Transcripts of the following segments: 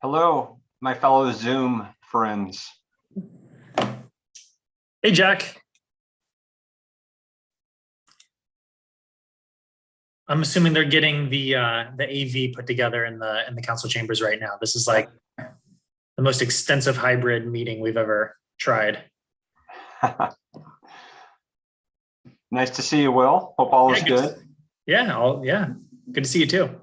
Hello, my fellow Zoom friends. Hey, Jack. I'm assuming they're getting the AV put together in the council chambers right now. This is like the most extensive hybrid meeting we've ever tried. Nice to see you, Will. Hope all is good. Yeah, good to see you too.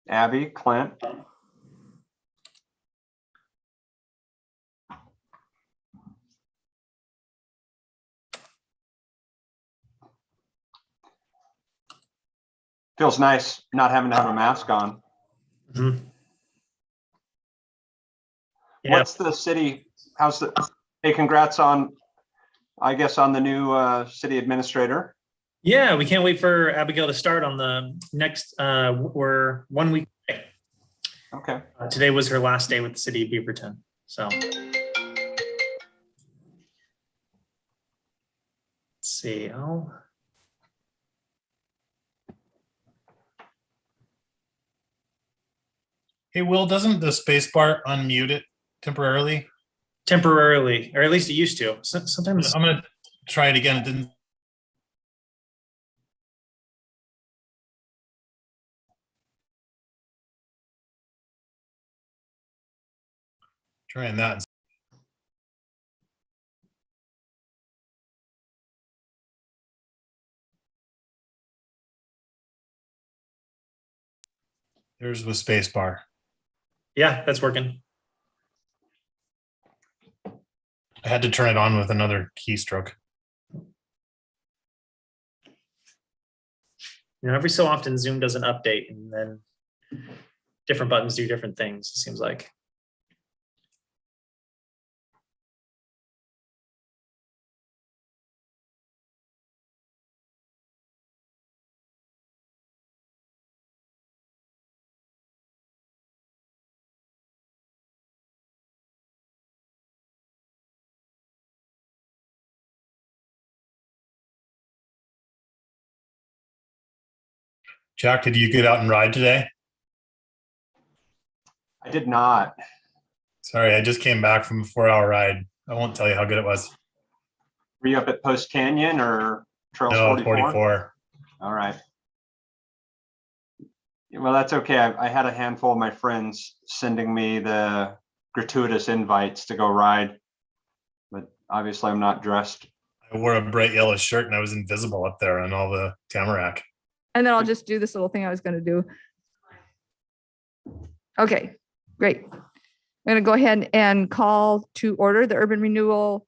Abby, Clint. Feels nice not having to have a mask on. Mm-hmm. Yeah. What's the city? How's the? Hey, congrats on, I guess, on the new city administrator. Yeah, we can't wait for Abigail to start on the next. We're 1 week away. Okay. Today was her last day with the city of Beaverton. So let's see. Oh. Hey, Will, doesn't the space bar unmute it temporarily? Temporarily, or at least it used to. Sometimes I'm gonna try it again. It didn't. Trying that. There's the space bar. Yeah, that's working. I had to turn it on with another keystroke. Every so often Zoom does an update and then different buttons do different things, it seems like. Jack, did you get out and ride today? I did not. Sorry, I just came back from a 4-hour ride. I won't tell you how good it was. Were you up at Post Canyon or Trails No, 44? 44. All right. Well, that's okay. I had a handful of my friends sending me the gratuitous invites to go ride, but obviously I'm not dressed. I wore a bright yellow shirt and I was invisible up there on all the tamarack. And then I'll just do this little thing I was going to do. Okay, great. I'm going to go ahead and call to order the Urban Renewal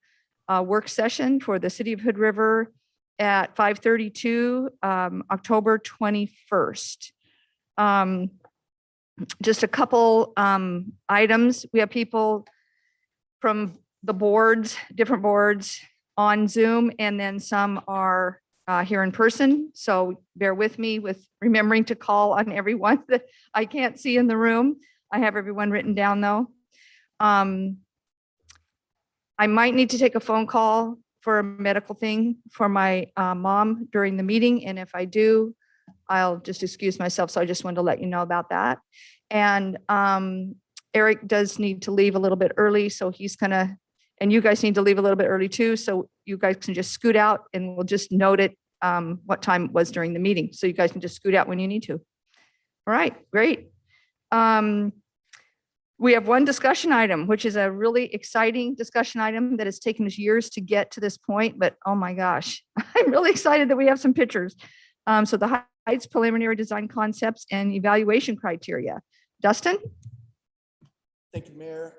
work session for the City of Hood River at 5:32, October 21st. Just a couple items. We have people from the boards, different boards on Zoom, and then some are here in person. So bear with me with remembering to call on everyone that I can't see in the room. I have everyone written down though. I might need to take a phone call for a medical thing for my mom during the meeting. And if I do, I'll just excuse myself. So I just wanted to let you know about that. And Eric does need to leave a little bit early. So he's gonna, and you guys need to leave a little bit early too. So you guys can just scoot out and we'll just note it what time it was during the meeting. So you guys can just scoot out when you need to. All right, great. We have one discussion item, which is a really exciting discussion item that has taken us years to get to this point, but oh my gosh, I'm really excited that we have some pictures. So the Heights preliminary design concepts and evaluation criteria. Dustin? Thank you, Mayor.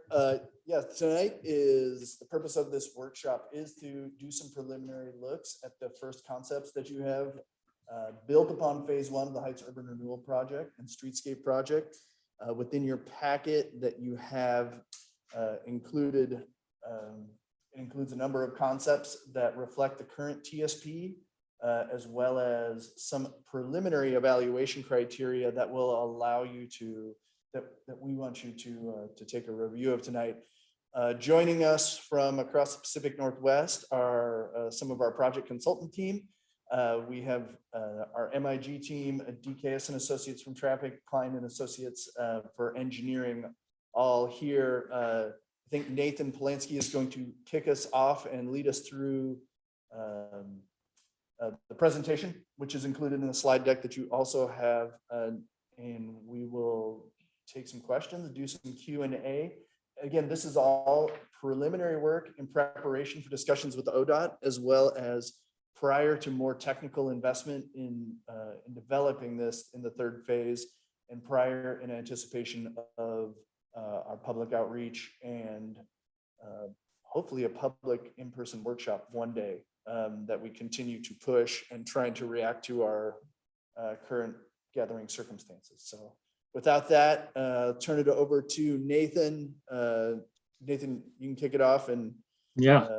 Yeah, tonight is the purpose of this workshop is to do some preliminary looks at the first concepts that you have built upon phase one of the Heights Urban Renewal Project and Streetscape Project. Within your packet that you have included, it includes a number of concepts that reflect the current TSP, as well as some preliminary evaluation criteria that will allow you to, that we want you to take a review of tonight. Joining us from across the Pacific Northwest are some of our project consultant team. We have our MIG team, DKS and Associates from Traffic, Klein and Associates for engineering, all here. I think Nathan Polanski is going to kick us off and lead us through the presentation, which is included in the slide deck that you also have. And we will take some questions, do some Q&A. Again, this is all preliminary work in preparation for discussions with the ODOT, as well as prior to more technical investment in developing this in the third phase, and prior in anticipation of our public outreach and hopefully a public in-person workshop one day that we continue to push and trying to react to our current gathering circumstances. So without that, turn it over to Nathan. Nathan, you can kick it off, and Yeah.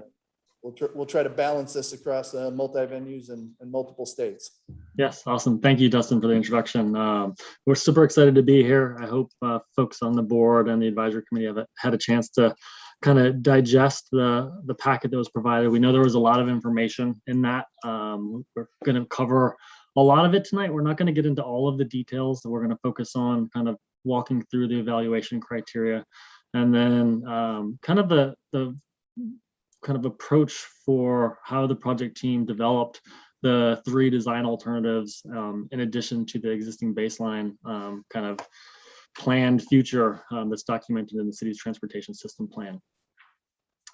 we'll try to balance this across multi venues and multiple states. Yes. Awesome. Thank you, Dustin, for the introduction. We're super excited to be here. I hope folks on the board and the advisory committee have had a chance to kind of digest the packet that was provided. We know there was a lot of information in that. We're going to cover a lot of it tonight. We're not going to get into all of the details. We're going to focus on kind of walking through the evaluation criteria, and then kind of the kind of approach for how the project team developed the 3 design alternatives in addition to the existing baseline kind of planned future that's documented in the city's transportation system plan.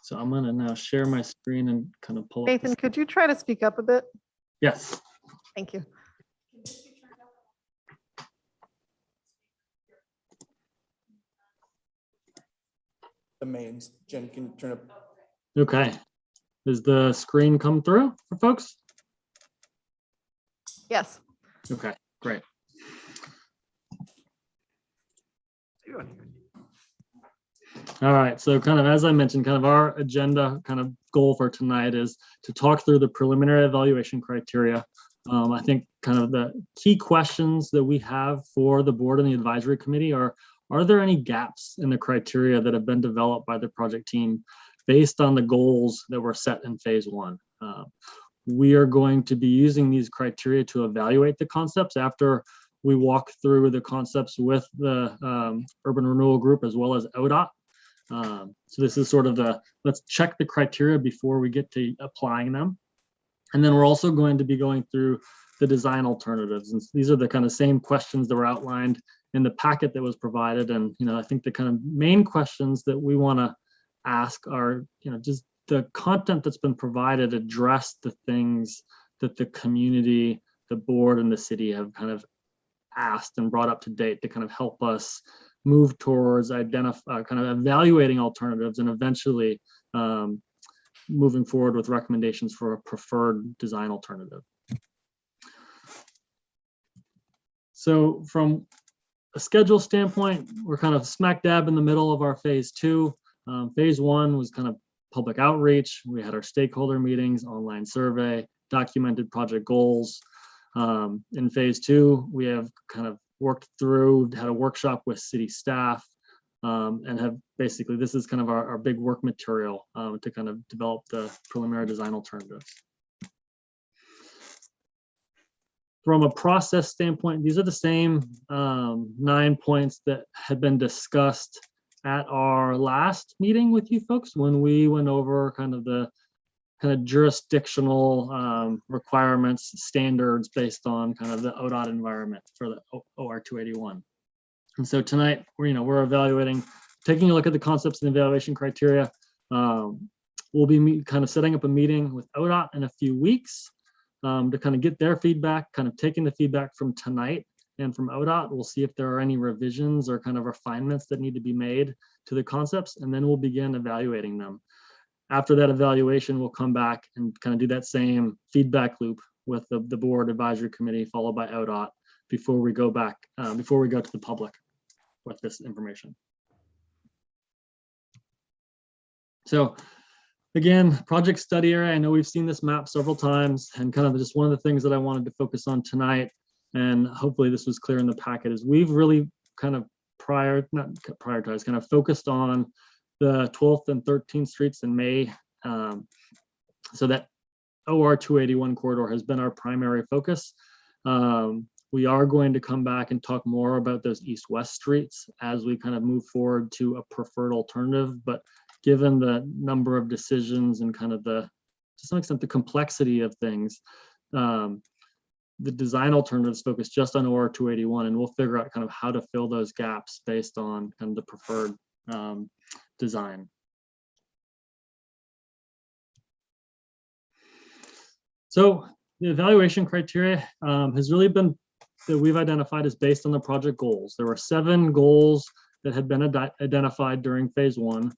So I'm going to now share my screen and kind of pull up. Nathan, could you try to speak up a bit? Yes. Thank you. The mains, Jen, can you turn up? Okay. Does the screen come through for folks? Yes. Okay, great. All right, so kind of as I mentioned, kind of our agenda kind of goal for tonight is to talk through the preliminary evaluation criteria. I think kind of the key questions that we have for the board and the advisory committee are there any gaps in the criteria that have been developed by the project team based on the goals that were set in phase 1? We are going to be using these criteria to evaluate the concepts after we walk through the concepts with the Urban Renewal Group as well as ODOT. So this is sort of let's check the criteria before we get to applying them. And then we're also going to be going through the design alternatives. And these are the kind of same questions that were outlined in the packet that was provided. And, I think the kind of main questions that we want to ask are, just the content that's been provided address the things that the community, the board, and the city have kind of asked and brought up to date to kind of help us move towards kind of evaluating alternatives and eventually moving forward with recommendations for a preferred design alternative. So from a schedule standpoint, we're kind of smack dab in the middle of our phase 2. Phase 1 was kind of public outreach. We had our stakeholder meetings, online survey, documented project goals. In phase 2, we have kind of worked through, had a workshop with city staff, and have basically, this is kind of our big work material to kind of develop the preliminary design alternatives. From a process standpoint, these are the same 9 points that had been discussed at our last meeting with you folks when we went over kind of the jurisdictional requirements, standards based on kind of the ODOT environment for the OR 281. And so tonight, we're evaluating, taking a look at the concepts and evaluation criteria. We'll be kind of setting up a meeting with ODOT in a few weeks to kind of get their feedback, kind of taking the feedback from tonight and from ODOT. We'll see if there are any revisions or kind of refinements that need to be made to the concepts, and then we'll begin evaluating them. After that evaluation, we'll come back and kind of do that same feedback loop with the board advisory committee, followed by ODOT, before we go back, before we go to the public with this information. So again, project study area, I know we've seen this map several times, and kind of just one of the things that I wanted to focus on tonight, and hopefully this was clear in the packet, is we've really kind of prioritized, kind of focused on the 12th and 13th streets in May, so that OR 281 corridor has been our primary focus. We are going to come back and talk more about those east-west streets as we kind of move forward to a preferred alternative. But given the number of decisions and kind of to some extent, the complexity of things, the design alternatives focus just on OR 281, and we'll figure out kind of how to fill those gaps based on kind of the preferred design. So the evaluation criteria has really been that we've identified is based on the project goals. There were 7 goals that had been identified during phase 1.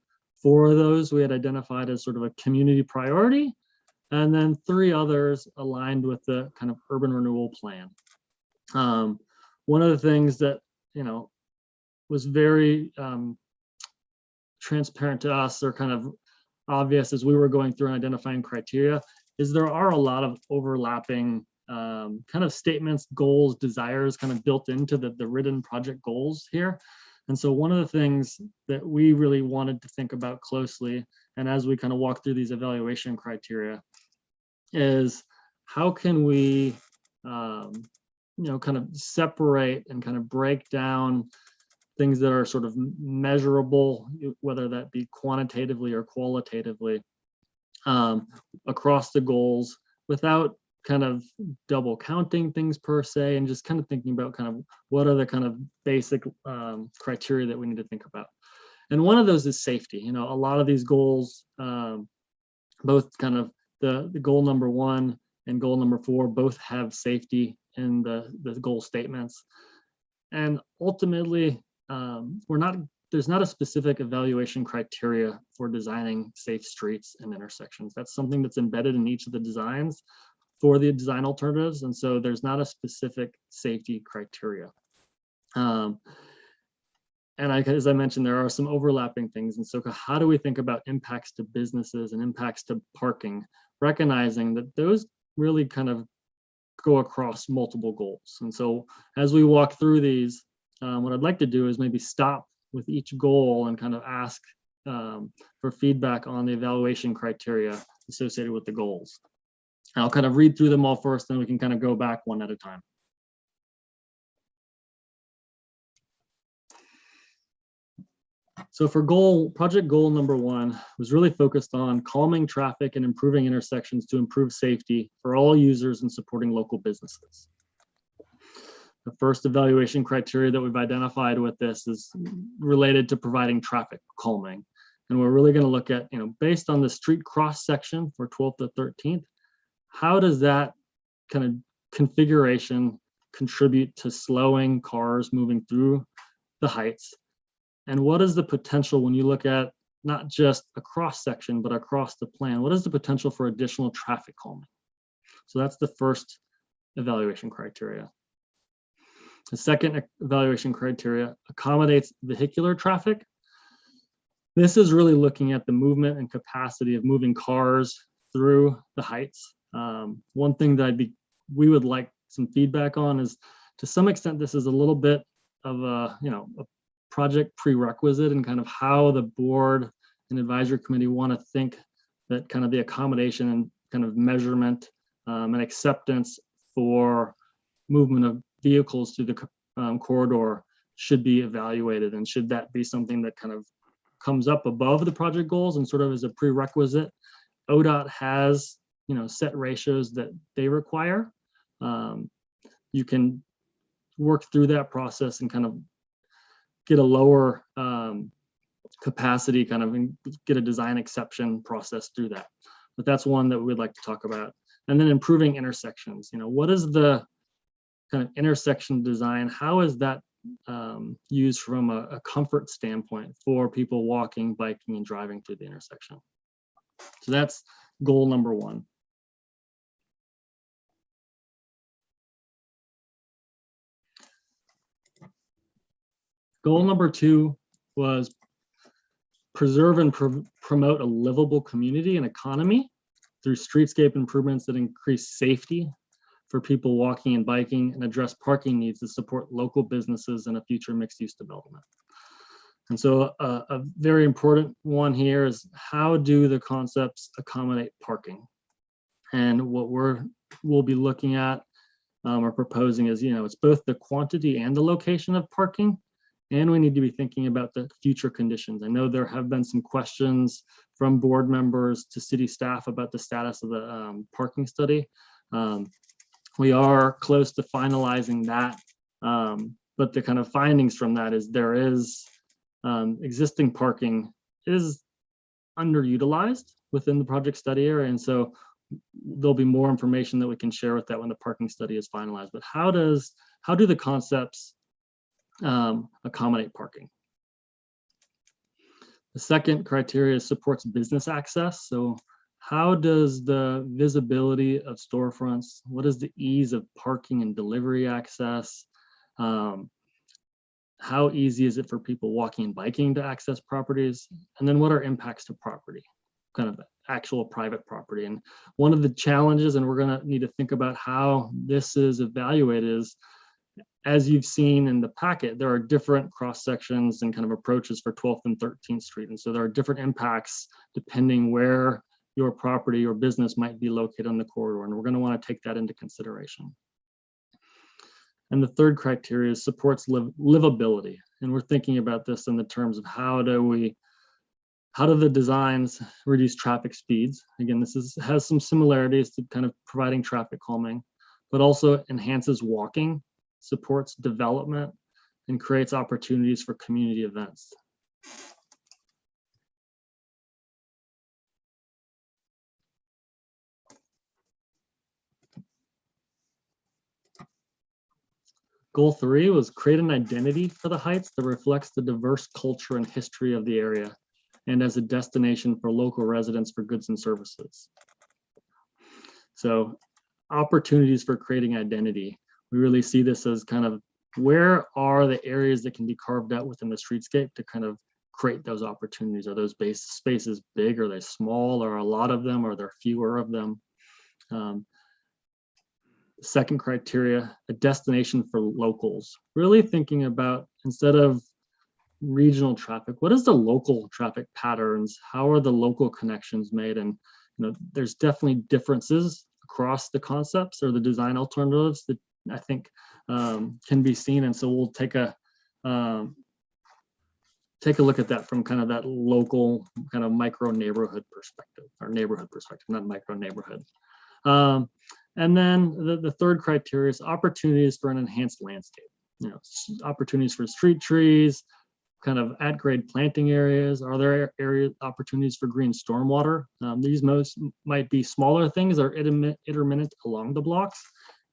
4 of those we had identified as sort of a community priority, and then 3 others aligned with the kind of urban renewal plan. One of the things that, was very transparent to us, or kind of obvious as we were going through and identifying criteria, is there are a lot of overlapping kind of statements, goals, desires kind of built into the written project goals here. And so one of the things that we really wanted to think about closely, and as we kind of walk through these evaluation criteria, is how can we, kind of separate and kind of break down things that are sort of measurable, whether that be quantitatively or qualitatively, across the goals without kind of double counting things per se, and just kind of thinking about kind of what are the kind of basic criteria that we need to think about. And one of those is safety. A lot of these goals, both kind of the goal number 1 and goal number 4, both have safety in the goal statements. And ultimately, there's not a specific evaluation criteria for designing safe streets and intersections. That's something that's embedded in each of the designs for the design alternatives. And so there's not a specific safety criteria. And as I mentioned, there are some overlapping things. And so how do we think about impacts to businesses and impacts to parking, recognizing that those really kind of go across multiple goals. And so as we walk through these, what I'd like to do is maybe stop with each goal and kind of ask for feedback on the evaluation criteria associated with the goals. And I'll kind of read through them all first, then we can kind of go back one at a time. So for project goal number 1 was really focused on calming traffic and improving intersections to improve safety for all users and supporting local businesses. The first evaluation criteria that we've identified with this is related to providing traffic calming. And we're really going to look at, based on the street cross section for 12th to 13th, how does that kind of configuration contribute to slowing cars moving through the heights? And what is the potential when you look at not just a cross section, but across the plan? What is the potential for additional traffic calming? So that's the first evaluation criteria. The second evaluation criteria accommodates vehicular traffic. This is really looking at the movement and capacity of moving cars through the heights. One thing that we would like some feedback on is, to some extent, this is a little bit of a project prerequisite, and kind of how the board and advisory committee want to think that kind of the accommodation and kind of measurement and acceptance for movement of vehicles through the corridor should be evaluated, and should that be something that kind of comes up above the project goals and sort of as a prerequisite. ODOT has set ratios that they require. You can work through that process and kind of get a lower capacity, kind of get a design exception process through that. But that's one that we'd like to talk about. And then improving intersections. What is the kind of intersection design? How is that used from a comfort standpoint for people walking, biking, and driving through the intersection? So that's goal number 1. Goal number 2 was preserve and promote a livable community and economy through streetscape improvements that increase safety for people walking and biking, and address parking needs to support local businesses and a future mixed-use development. And so a very important one here is, how do the concepts accommodate parking? And what we'll be looking at or proposing is, it's both the quantity and the location of parking. And we need to be thinking about the future conditions. I know there have been some questions from board members to city staff about the status of the parking study. We are close to finalizing that, but the kind of findings from that is there is existing parking is underutilized within the project study area. And so there'll be more information that we can share with that when the parking study is finalized. But how do the concepts accommodate parking? The second criteria supports business access. So how does the visibility of storefronts, what is the ease of parking and delivery access? How easy is it for people walking and biking to access properties? And then what are impacts to property, kind of actual private property? And one of the challenges, and we're going to need to think about how this is evaluated, is as you've seen in the packet, there are different cross sections and kind of approaches for 12th and 13th Street. And so there are different impacts depending where your property or business might be located on the corridor. And we're going to want to take that into consideration. And the third criteria is supports livability. And we're thinking about this in the terms of how do the designs reduce traffic speeds? Again, has some similarities to kind of providing traffic calming, but also enhances walking, supports development, and creates opportunities for community events. Goal 3 was create an identity for the Heights that reflects the diverse culture and history of the area and as a destination for local residents for goods and services. So opportunities for creating identity. We really see this as kind of where are the areas that can be carved out within the streetscape to kind of create those opportunities. Are those spaces big? Are they small? Are a lot of them? Are there fewer of them? Second criteria, a destination for locals. Really thinking about, instead of regional traffic, what is the local traffic patterns? How are the local connections made? And there's definitely differences across the concepts or the design alternatives that I think can be seen. And so we'll take a look at that from kind of that local kind of micro neighborhood perspective, or neighborhood perspective, not micro neighborhood. And then the third criteria is opportunities for an enhanced landscape. Opportunities for street trees, kind of at-grade planting areas. Are there opportunities for green stormwater? These might be smaller things or intermittent along the blocks,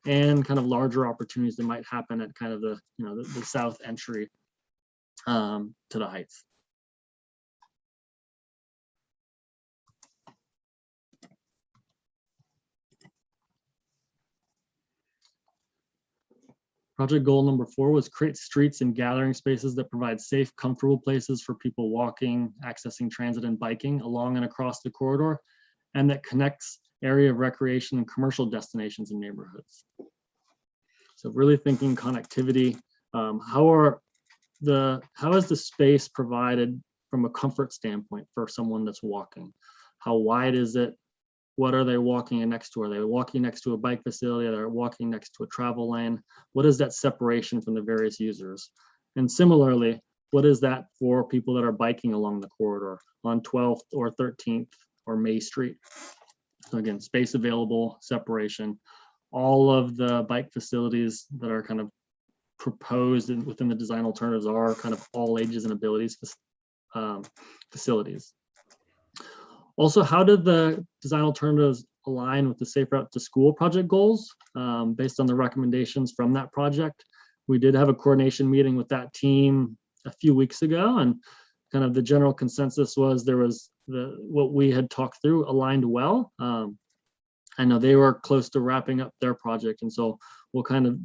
and kind of larger opportunities that might happen at kind of the south entry to the Heights. Project goal number 4 was create streets and gathering spaces that provide safe, comfortable places for people walking, accessing transit and biking along and across the corridor, and that connects area of recreation and commercial destinations and neighborhoods. So really thinking connectivity, how is the space provided from a comfort standpoint for someone that's walking? How wide is it? What are they walking next to? Are they walking next to a bike facility? Are they walking next to a travel lane? What is that separation from the various users? And similarly, what is that for people that are biking along the corridor on 12th or 13th or May Street? So again, space available, separation. All of the bike facilities that are kind of proposed within the design alternatives are kind of all ages and abilities facilities. Also, how did the design alternatives align with the Safe Route to School project goals based on the recommendations from that project? We did have a coordination meeting with that team a few weeks ago, and kind of the general consensus was what we had talked through aligned well. I know they were close to wrapping up their project, and so we'll kind of,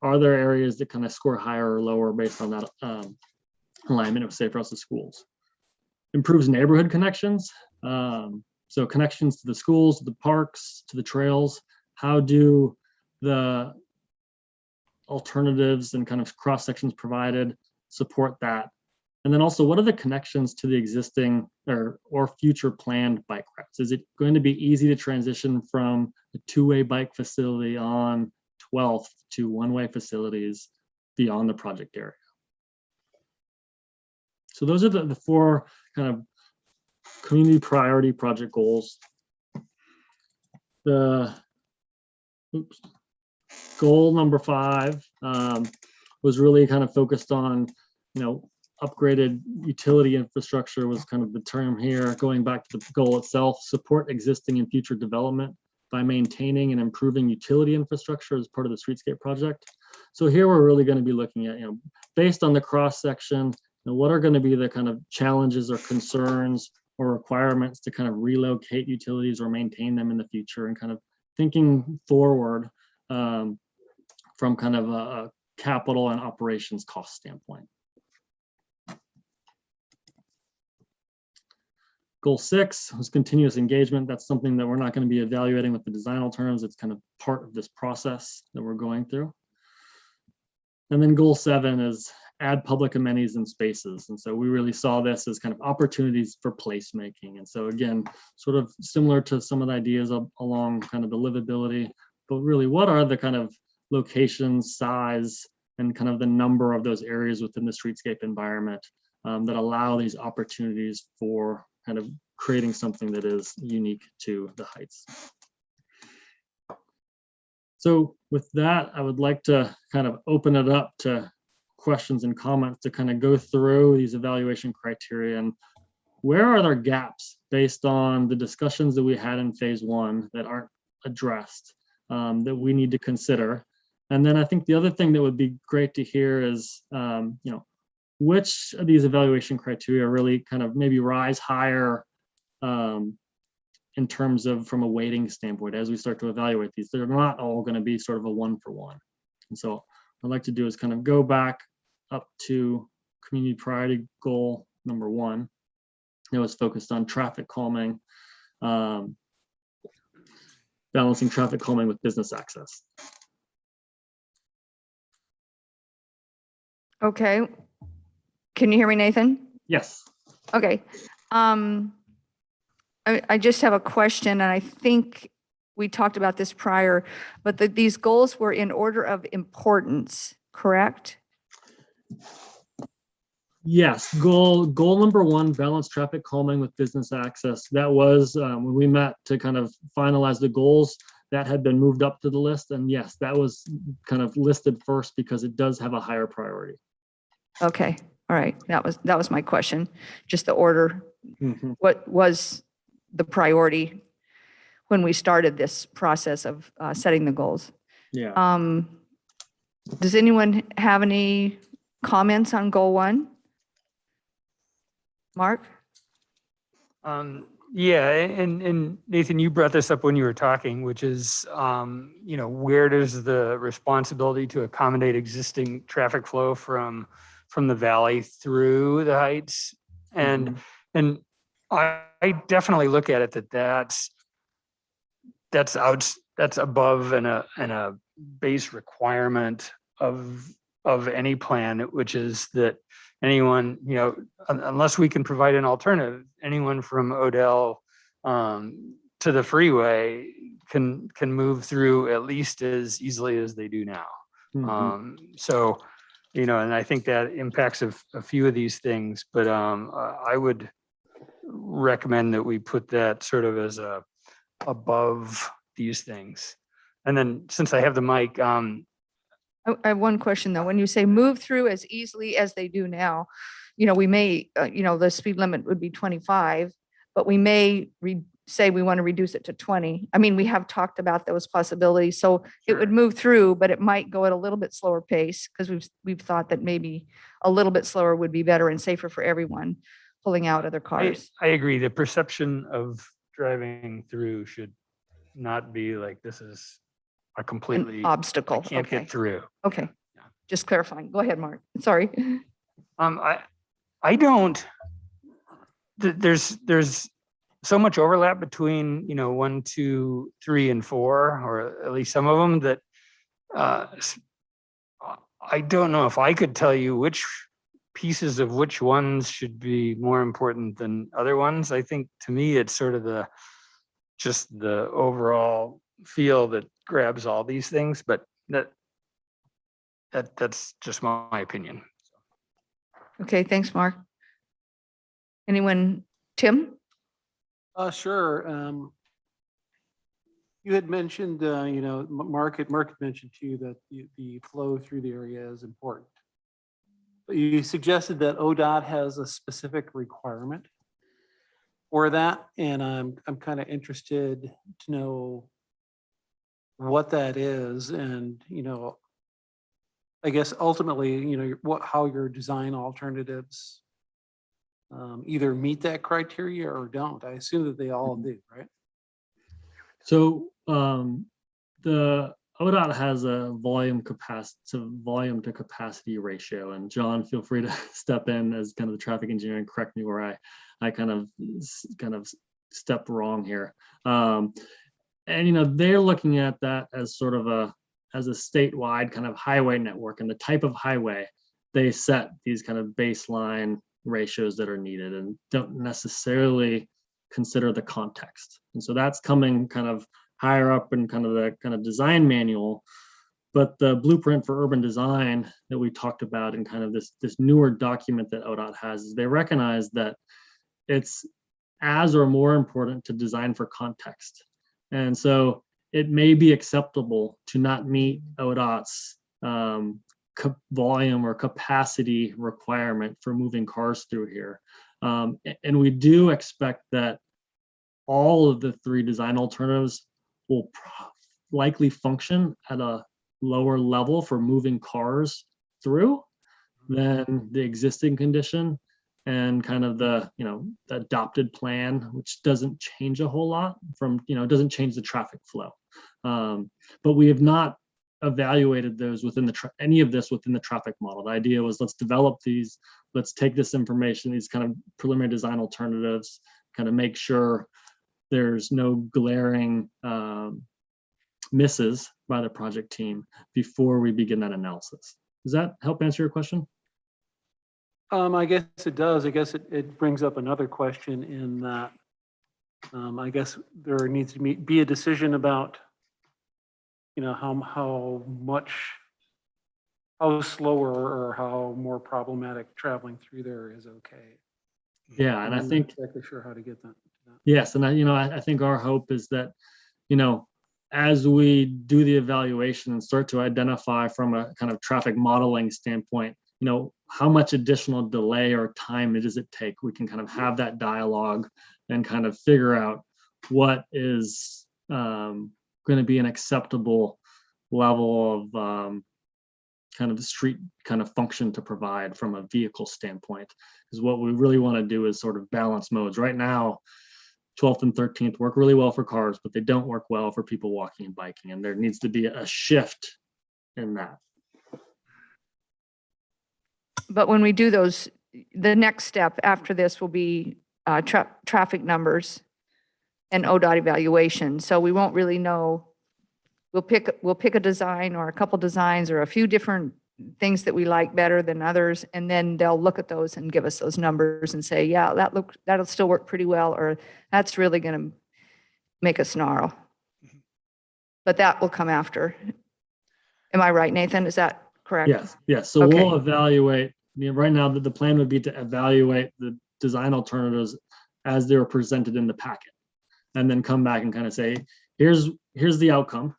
are there areas that kind of score higher or lower based on that alignment of Safe Routes to Schools? Improves neighborhood connections. So connections to the schools, to the parks, to the trails. How do the alternatives and kind of cross sections provided support that? And then also, what are the connections to the existing or future planned bike routes? Is it going to be easy to transition from a two-way bike facility on 12th to one-way facilities beyond the project area? So those are the four kind of community priority project goals. The goal number 5 was really kind of focused on, upgraded utility infrastructure was kind of the term here. Going back to the goal itself, support existing and future development by maintaining and improving utility infrastructure as part of the streetscape project. So here we're really going to be looking at, based on the cross section, what are going to be the kind of challenges or concerns or requirements to kind of relocate utilities or maintain them in the future, and kind of thinking forward from kind of a capital and operations cost standpoint. Goal 6 was continuous engagement. That's something that we're not going to be evaluating with the design alternatives. It's kind of part of this process that we're going through. And then goal 7 is add public amenities and spaces. And so we really saw this as kind of opportunities for placemaking. And so again, sort of similar to some of the ideas along kind of the livability, but really what are the kind of locations, size, and kind of the number of those areas within the streetscape environment that allow these opportunities for kind of creating something that is unique to the Heights. So with that, I would like to kind of open it up to questions and comments to kind of go through these evaluation criteria and where are there gaps based on the discussions that we had in phase 1 that aren't addressed that we need to consider. And then I think the other thing that would be great to hear is, which of these evaluation criteria really kind of maybe rise higher in terms of from a weighting standpoint as we start to evaluate these. They're not all going to be sort of a 1-for-1. And so what I'd like to do is kind of go back up to community priority goal number 1. It was focused on traffic calming, balancing traffic calming with business access. Okay. Can you hear me, Nathan? Yes. Okay. I just have a question, and I think we talked about this prior, but these goals were in order of importance, correct? Yes, goal number 1, balance traffic calming with business access. That was when we met to kind of finalize the goals, that had been moved up to the list. And yes, that was kind of listed first because it does have a higher priority. Okay, all right. That was my question, just the order. Mm-hmm. What was the priority when we started this process of setting the goals? Yeah. Does anyone have any comments on goal 1? Mark? Yeah, and Nathan, you brought this up when you were talking, which is, where does the responsibility to accommodate existing traffic flow from the valley through the Heights? And I definitely look at it that's above and a base requirement of any plan, which is that anyone, unless we can provide an alternative, anyone from Odell to the freeway can move through at least as easily as they do now. So, and I think that impacts a few of these things, but I would recommend that we put that sort of as above these things. And then since I have the mic, I have one question though. When you say move through as easily as they do now, we may, the speed limit would be 25, but we may say we want to reduce it to 20. I mean, we have talked about those possibilities. So it would move through, but it might go at a little bit slower pace because we've thought that maybe a little bit slower would be better and safer for everyone pulling out of their cars. I agree. The perception of driving through should not be like this is a completely An obstacle. I can't Okay. get through. Okay. Yeah. Just clarifying. Go ahead, Mark. Sorry. I don't. There's so much overlap between 1, 2, 3, and 4, or at least some of them that I don't know if I could tell you which pieces of which ones should be more important than other ones. I think to me, it's sort of just the overall feel that grabs all these things, but that's just my opinion. Okay, thanks, Mark. Anyone, Tim? Sure. You had mentioned, Mark had mentioned to you that the flow through the area is important. But you suggested that ODOT has a specific requirement for that, and I'm kind of interested to know what that is, and I guess ultimately, how your design alternatives either meet that criteria or don't. I assume that they all do, right? So the ODOT has a volume to capacity ratio, and John, feel free to step in as kind of the traffic engineer and correct me where I kind of stepped wrong here. And they're looking at that as sort of a statewide kind of highway network, and the type of highway they set these kind of baseline ratios that are needed and don't necessarily consider the context. And so that's coming kind of higher up in kind of the kind of design manual. But the blueprint for urban design that we talked about in kind of this newer document that ODOT has, is they recognize that it's as or more important to design for context. And so it may be acceptable to not meet ODOT's volume or capacity requirement for moving cars through here. And we do expect that all of the three design alternatives will likely function at a lower level for moving cars through than the existing condition and kind of the adopted plan, which doesn't change a whole lot from, it doesn't change the traffic flow. But we have not evaluated those within any of this within the traffic model. The idea was, let's develop these, let's take this information, these kind of preliminary design alternatives, kind of make sure there's no glaring misses by the project team before we begin that analysis. Does that help answer your question? I guess it does. I guess it brings up another question in that I guess there needs to be a decision about how slower or how more problematic traveling through there is okay. Yeah, and I think I'm not exactly sure how to get that. Yes, and I think our hope is that as we do the evaluation and start to identify from a kind of traffic modeling standpoint, how much additional delay or time does it take? We can kind of have that dialogue and kind of figure out what is going to be an acceptable level of kind of the street kind of function to provide from a vehicle standpoint. Because what we really want to do is sort of balance modes. Right now, 12th and 13th work really well for cars, but they don't work well for people walking and biking. And there needs to be a shift in that. But when we do those, the next step after this will be traffic numbers and ODOT evaluation. So we won't really know. We'll pick a design or a couple designs or a few different things that we like better than others, and then they'll look at those and give us those numbers and say, yeah, that'll still work pretty well, or that's really going to make us snarl. But that will come after. Am I right, Nathan? Is that correct? Yes. So Okay. we'll evaluate. Right now, the plan would be to evaluate the design alternatives as they were presented in the packet, and then come back and kind of say, here's the outcome.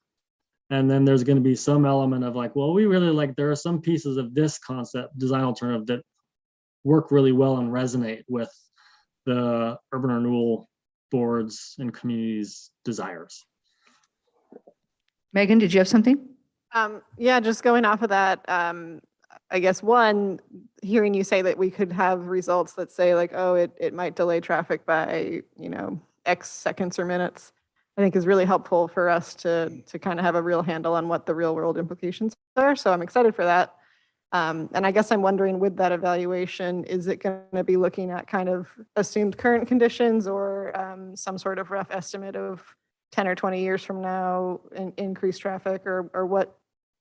And then there's going to be some element of like, well, we really like, there are some pieces of this concept design alternative that work really well and resonate with the urban renewal boards and communities' desires. Megan, did you have something? Yeah, just going off of that, I guess one, hearing you say that we could have results that say like, oh, it might delay traffic by, X seconds or minutes, I think is really helpful for us to kind of have a real handle on what the real world implications are. So I'm excited for that. And I guess I'm wondering, with that evaluation, is it going to be looking at kind of assumed current conditions or some sort of rough estimate of 10 or 20 years from now in increased traffic, or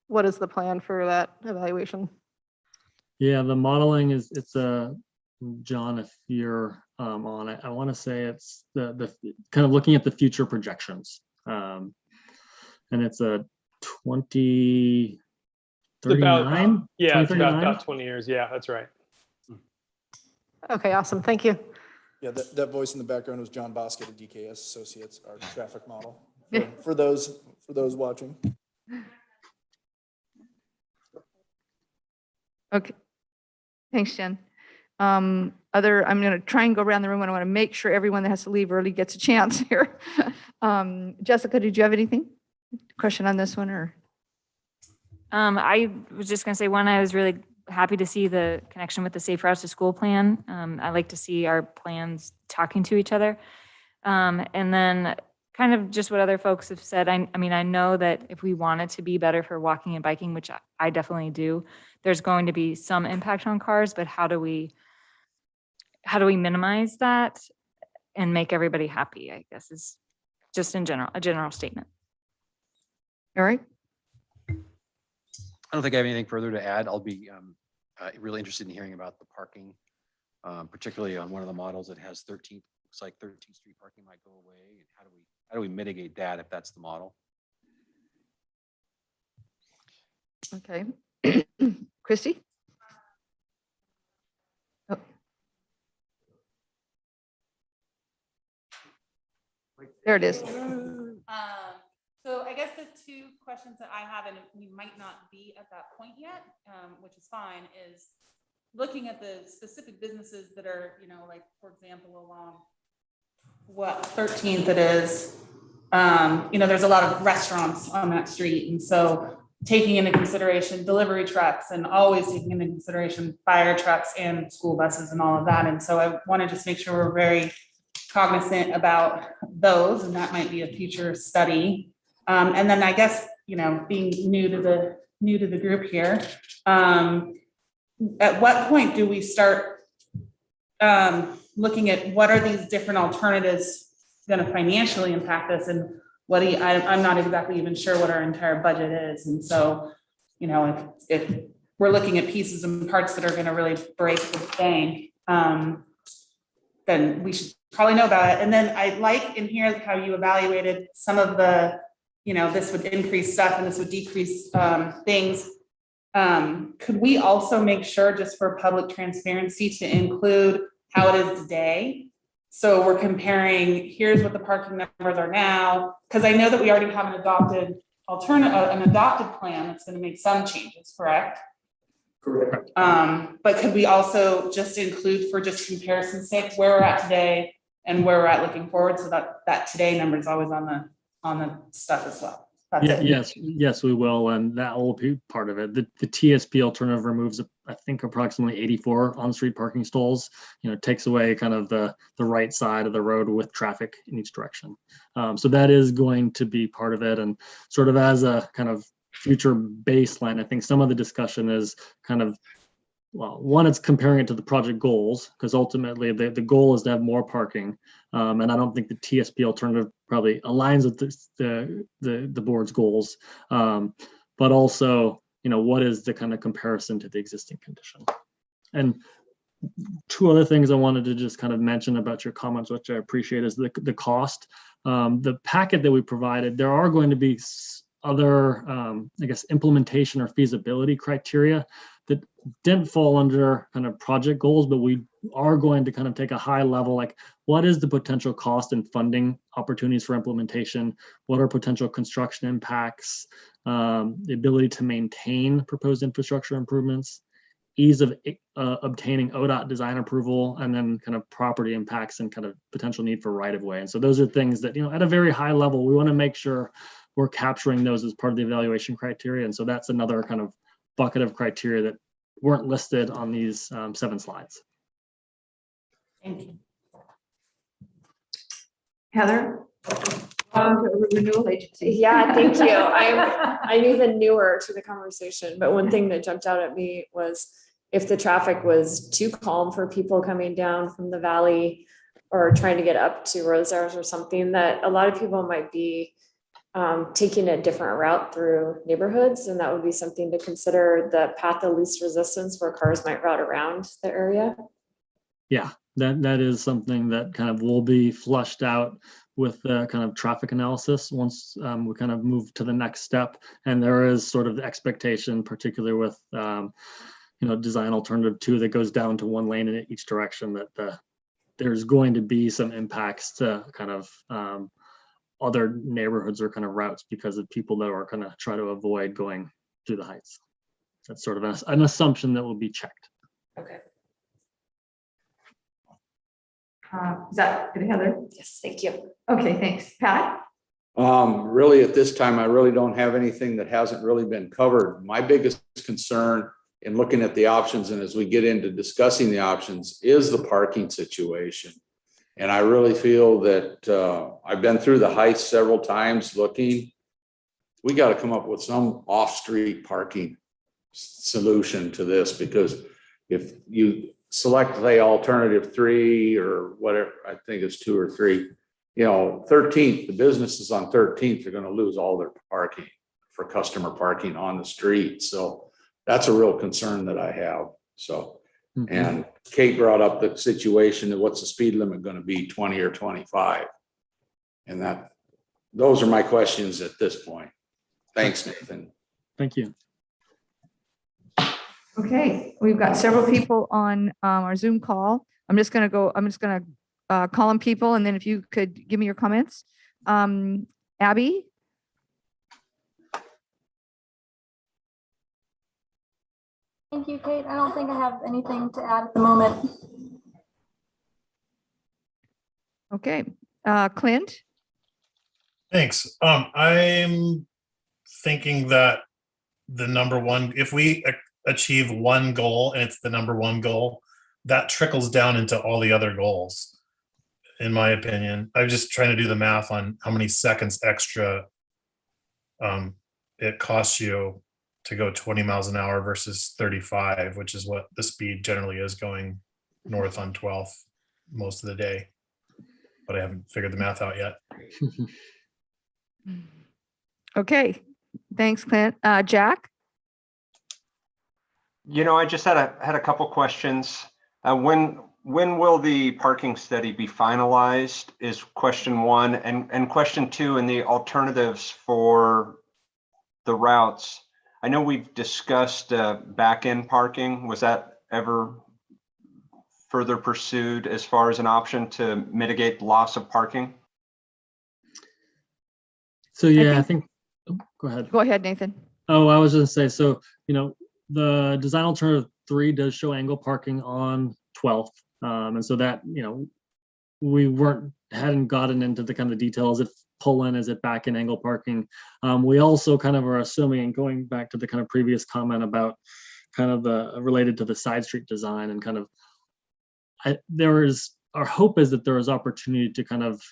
what is the plan for that evaluation? Yeah, the modeling is, it's a, John, if you're on it, I want to say it's the kind of looking at the future projections. And it's a 2039? Yeah, it's 2039? about 20 years. Yeah, that's right. Okay, awesome. Thank you. Yeah, that voice in the background was John Bosket of DKS Associates, our traffic model, for those watching. Okay. Thanks, Jen. I'm going to try and go around the room, and I want to make sure everyone that has to leave early gets a chance here. Jessica, did you have anything? Question on this one, or? I was just going to say, one, I was really happy to see the connection with the Safe Routes to School plan. I like to see our plans talking to each other. And then kind of just what other folks have said. I mean, I know that if we want it to be better for walking and biking, which I definitely do, there's going to be some impact on cars, but how do we minimize that and make everybody happy, I guess, is just in general, a general statement. All right. I don't think I have anything further to add. I'll be really interested in hearing about the parking, particularly on one of the models that has 13th. Looks like 13th Street parking might go away. And how do we mitigate that if that's the model? Okay. Christy? Oh. There it is. So I guess the two questions that I have, and we might not be at that point yet, which is fine, is looking at the specific businesses that are, like, for example, along what 13th it is, there's a lot of restaurants on that street. And so taking into consideration delivery trucks and always taking into consideration fire trucks and school buses and all of that. And so I want to just make sure we're very cognizant about those, and that might be a future study. And then I guess, being new to the group here, at what point do we start looking at what are these different alternatives going to financially impact us, and I'm not exactly even sure what our entire budget is. And so, if we're looking at pieces and parts that are going to really break the bank, then we should probably know about it. And then I like in here how you evaluated some of the, this would increase stuff and this would decrease things. Could we also make sure, just for public transparency, to include how it is today? So we're comparing, here's what the parking numbers are now, because I know that we already have an adopted plan that's going to make some changes, correct? Correct. But could we also just include, for just comparison's sake, where we're at today and where we're at looking forward, so that today number is always on the stuff as well? That's it. Yes, we will, and that will be part of it. The TSP alternative removes, I think, approximately 84 on-street parking stalls. Takes away kind of the right side of the road with traffic in each direction. So that is going to be part of it, and sort of as a kind of future baseline, I think some of the discussion is kind of, well, one, it's comparing it to the project goals, because ultimately the goal is to have more parking. And I don't think the TSP alternative probably aligns with the board's goals. But also, what is the kind of comparison to the existing condition? And two other things I wanted to just kind of mention about your comments, which I appreciate, is the cost. The packet that we provided, there are going to be other, I guess, implementation or feasibility criteria that didn't fall under kind of project goals, but we are going to kind of take a high level, like, what is the potential cost and funding opportunities for implementation? What are potential construction impacts? The ability to maintain proposed infrastructure improvements, ease of obtaining ODOT design approval, and then kind of property impacts and kind of potential need for right of way. And so those are things that, at a very high level, we want to make sure we're capturing those as part of the evaluation criteria. And so that's another kind of bucket of criteria that weren't listed on these 7 slides. Thank you. Heather? Renewal Agency. Yeah, thank you. I'm even newer to the conversation, but one thing that jumped out at me was if the traffic was too calm for people coming down from the valley or trying to get up to Rosars or something, that a lot of people might be taking a different route through neighborhoods, and that would be something to consider, the path of least resistance where cars might route around the area. Yeah, that is something that kind of will be flushed out with the kind of traffic analysis once we kind of move to the next step. And there is sort of the expectation, particularly with design alternative 2 that goes down to 1 lane in each direction, that there's going to be some impacts to kind of other neighborhoods or kind of routes because of people that are going to try to avoid going through the heights. That's sort of an assumption that will be checked. Okay. Is that good, Heather? Yes, thank you. Okay, thanks. Pat? Really, at this time, I really don't have anything that hasn't really been covered. My biggest concern in looking at the options, and as we get into discussing the options, is the parking situation. And I really feel that I've been through the heights several times looking. We got to come up with some off-street parking solution to this, because if you select, say, alternative 3 or whatever, I think it's 2 or 3, 13th, the businesses on 13th are going to lose all their parking for customer parking on the street. So that's a real concern that I have. So, and Kate brought up the situation that what's the speed limit going to be, 20 or 25? And those are my questions at this point. Thanks, Nathan. Thank you. Okay, we've got several people on our Zoom call. I'm just going to call on people, and then if you could give me your comments. Abby? Thank you, Kate. I don't think I have anything to add at the moment. Okay, Clint? Thanks. I'm thinking that the number one, if we achieve one goal and it's the number one goal, that trickles down into all the other goals, in my opinion. I'm just trying to do the math on how many seconds extra it costs you to go 20 miles an hour versus 35, which is what the speed generally is going north on 12th most of the day. But I haven't figured the math out yet. Okay, thanks, Clint. Jack? I just had a couple questions. When will the parking study be finalized is question 1, and question 2, and the alternatives for the routes. I know we've discussed back-end parking. Was that ever further pursued as far as an option to mitigate loss of parking? So yeah, I think go ahead. Go ahead, Nathan. Oh, I was just gonna say, so the design alternative 3 does show angle parking on 12th, and so that we hadn't gotten into the kind of details. If pull in, is it back in angle parking? We also kind of are assuming, and going back to the kind of previous comment about kind of related to the side street design, and kind of our hope is that there is opportunity to kind of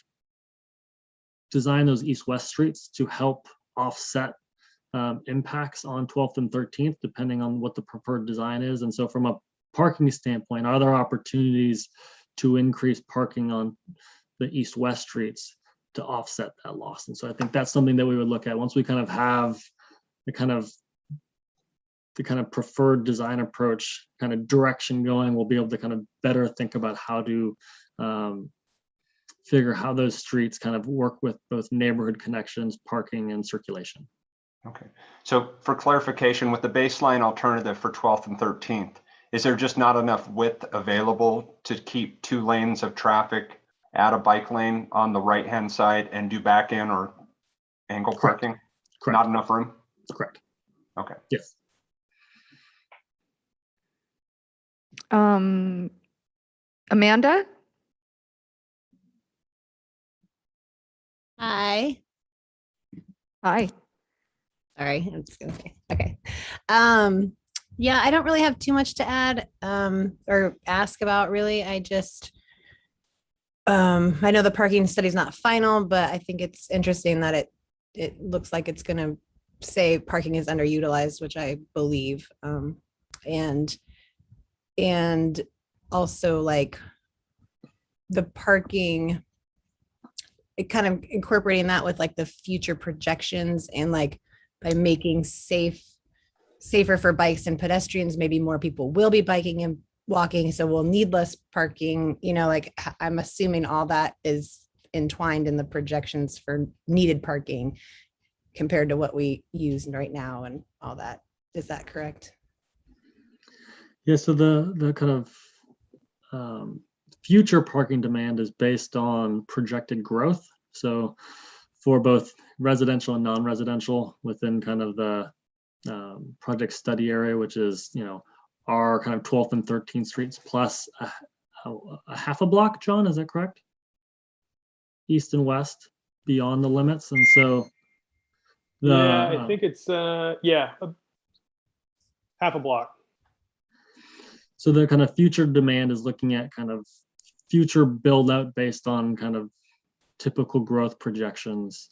design those east-west streets to help offset impacts on 12th and 13th, depending on what the preferred design is. And so from a parking standpoint, are there opportunities to increase parking on the east-west streets to offset that loss? And so I think that's something that we would look at once we kind of have the kind of preferred design approach kind of direction going. We'll be able to kind of better think about how to figure how those streets kind of work with both neighborhood connections, parking, and circulation. Okay, so for clarification, with the baseline alternative for 12th and 13th, is there just not enough width available to keep 2 lanes of traffic at a bike lane on the right-hand side and do back in or angle parking? Correct. Not enough room? Correct. Okay. Yes. Amanda? Hi. Hi. Sorry, I'm just gonna say, okay. Yeah, I don't really have too much to add or ask about really. I just, I know the parking study is not final, but I think it's interesting that it looks like it's gonna say parking is underutilized, which I believe. And also like the parking it kind of incorporating that with like the future projections and like by making safer for bikes and pedestrians, maybe more people will be biking and walking, so we'll need less parking, like I'm assuming all that is entwined in the projections for needed parking compared to what we use right now and all that. Is that correct? Yeah, so the kind of future parking demand is based on projected growth. So for both residential and non-residential within kind of the project study area, which is, our kind of 12th and 13th streets plus a half a block, John, is that correct? East and west beyond the limits. And so I think it's half a block. So the kind of future demand is looking at kind of future build out based on kind of typical growth projections.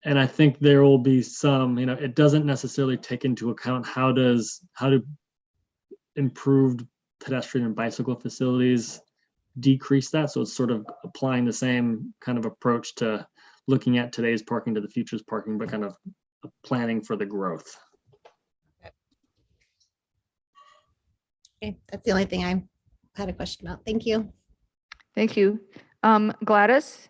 And I think there will be some, it doesn't necessarily take into account how do improved pedestrian and bicycle facilities decrease that. So it's sort of applying the same kind of approach to looking at today's parking to the future's parking, but kind of planning for the growth. Okay, that's the only thing I had a question about. Thank you. Thank you. Gladys?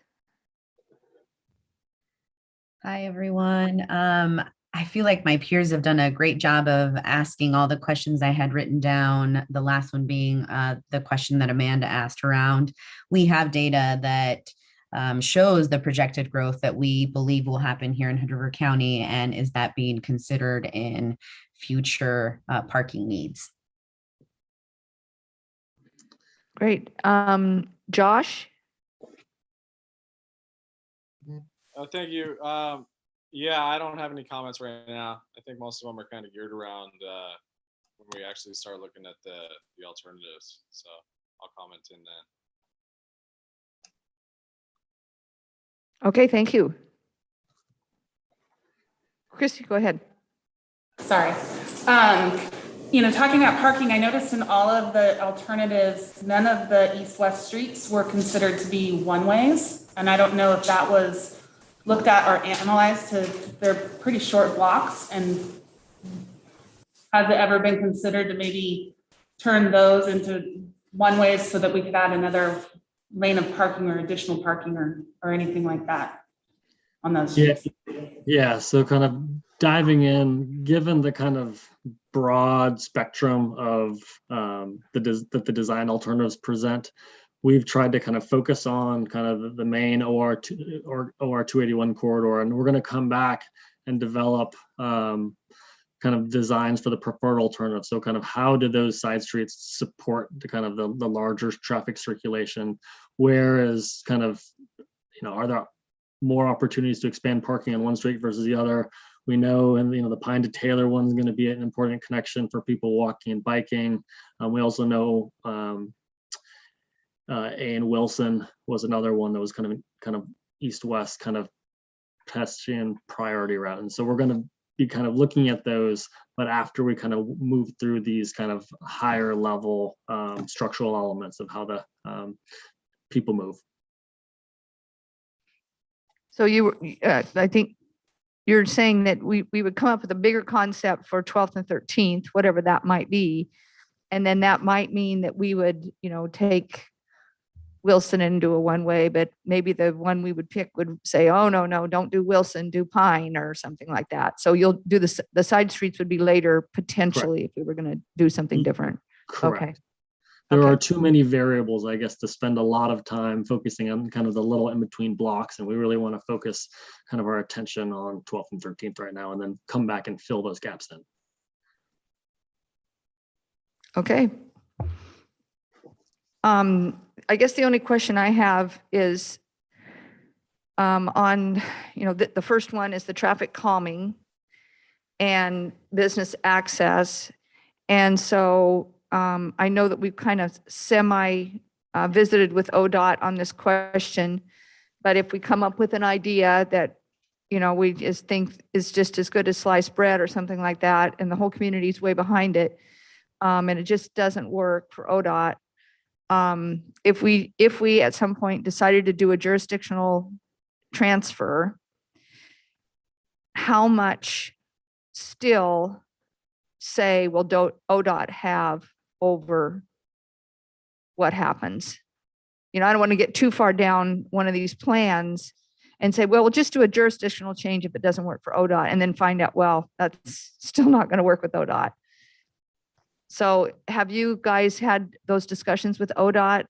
Hi, everyone. I feel like my peers have done a great job of asking all the questions I had written down. The last one being the question that Amanda asked around. We have data that shows the projected growth that we believe will happen here in Hood River County, and is that being considered in future parking needs? Great. Josh? Thank you. Yeah, I don't have any comments right now. I think most of them are kind of geared around when we actually start looking at the alternatives. So I'll comment in then. Okay, thank you. Christy, go ahead. Sorry. Talking about parking, I noticed in all of the alternatives, none of the east-west streets were considered to be one-ways. And I don't know if that was looked at or analyzed they're pretty short blocks. And has it ever been considered to maybe turn those into one-ways so that we could add another lane of parking or additional parking or anything like that on those streets? Yeah. So kind of diving in, given the kind of broad spectrum of that the design alternatives present, we've tried to kind of focus on kind of the main OR 281 corridor, and we're going to come back and develop kind of designs for the preferred alternative. So kind of how do those side streets support the kind of the larger traffic circulation? Whereas kind of, are there more opportunities to expand parking on one street versus the other? We know, and the Pine to Taylor one is going to be an important connection for people walking and biking. We also know A and Wilson was another one that was kind of east-west kind of pedestrian priority route. And so we're going to be kind of looking at those, but after we kind of move through these kind of higher level structural elements of how the people move. So I think you're saying that we would come up with a bigger concept for 12th and 13th, whatever that might be. And then that might mean that we would, take Wilson and do a one-way, but maybe the one we would pick would say, oh, no, don't do Wilson, do Pine or something like that. So you'll do the side streets would be later potentially. Correct. If we were going to do something different. Correct. Okay. There are too many variables, I guess, to spend a lot of time focusing on kind of the little in-between blocks. And we really want to focus kind of our attention on 12th and 13th right now, and then come back and fill those gaps in. Okay. I guess the only question I have is on, the first one is the traffic calming and business access. And so I know that we've kind of visited with ODOT on this question, but if we come up with an idea that, we just think is just as good as sliced bread or something like that, and the whole community is way behind it, and it just doesn't work for ODOT, if we at some point decided to do a jurisdictional transfer, how much still say will ODOT have over what happens? You know, I don't want to get too far down one of these plans and say, well, we'll just do a jurisdictional change if it doesn't work for ODOT, and then find out, well, that's still not going to work with ODOT. So have you guys had those discussions with ODOT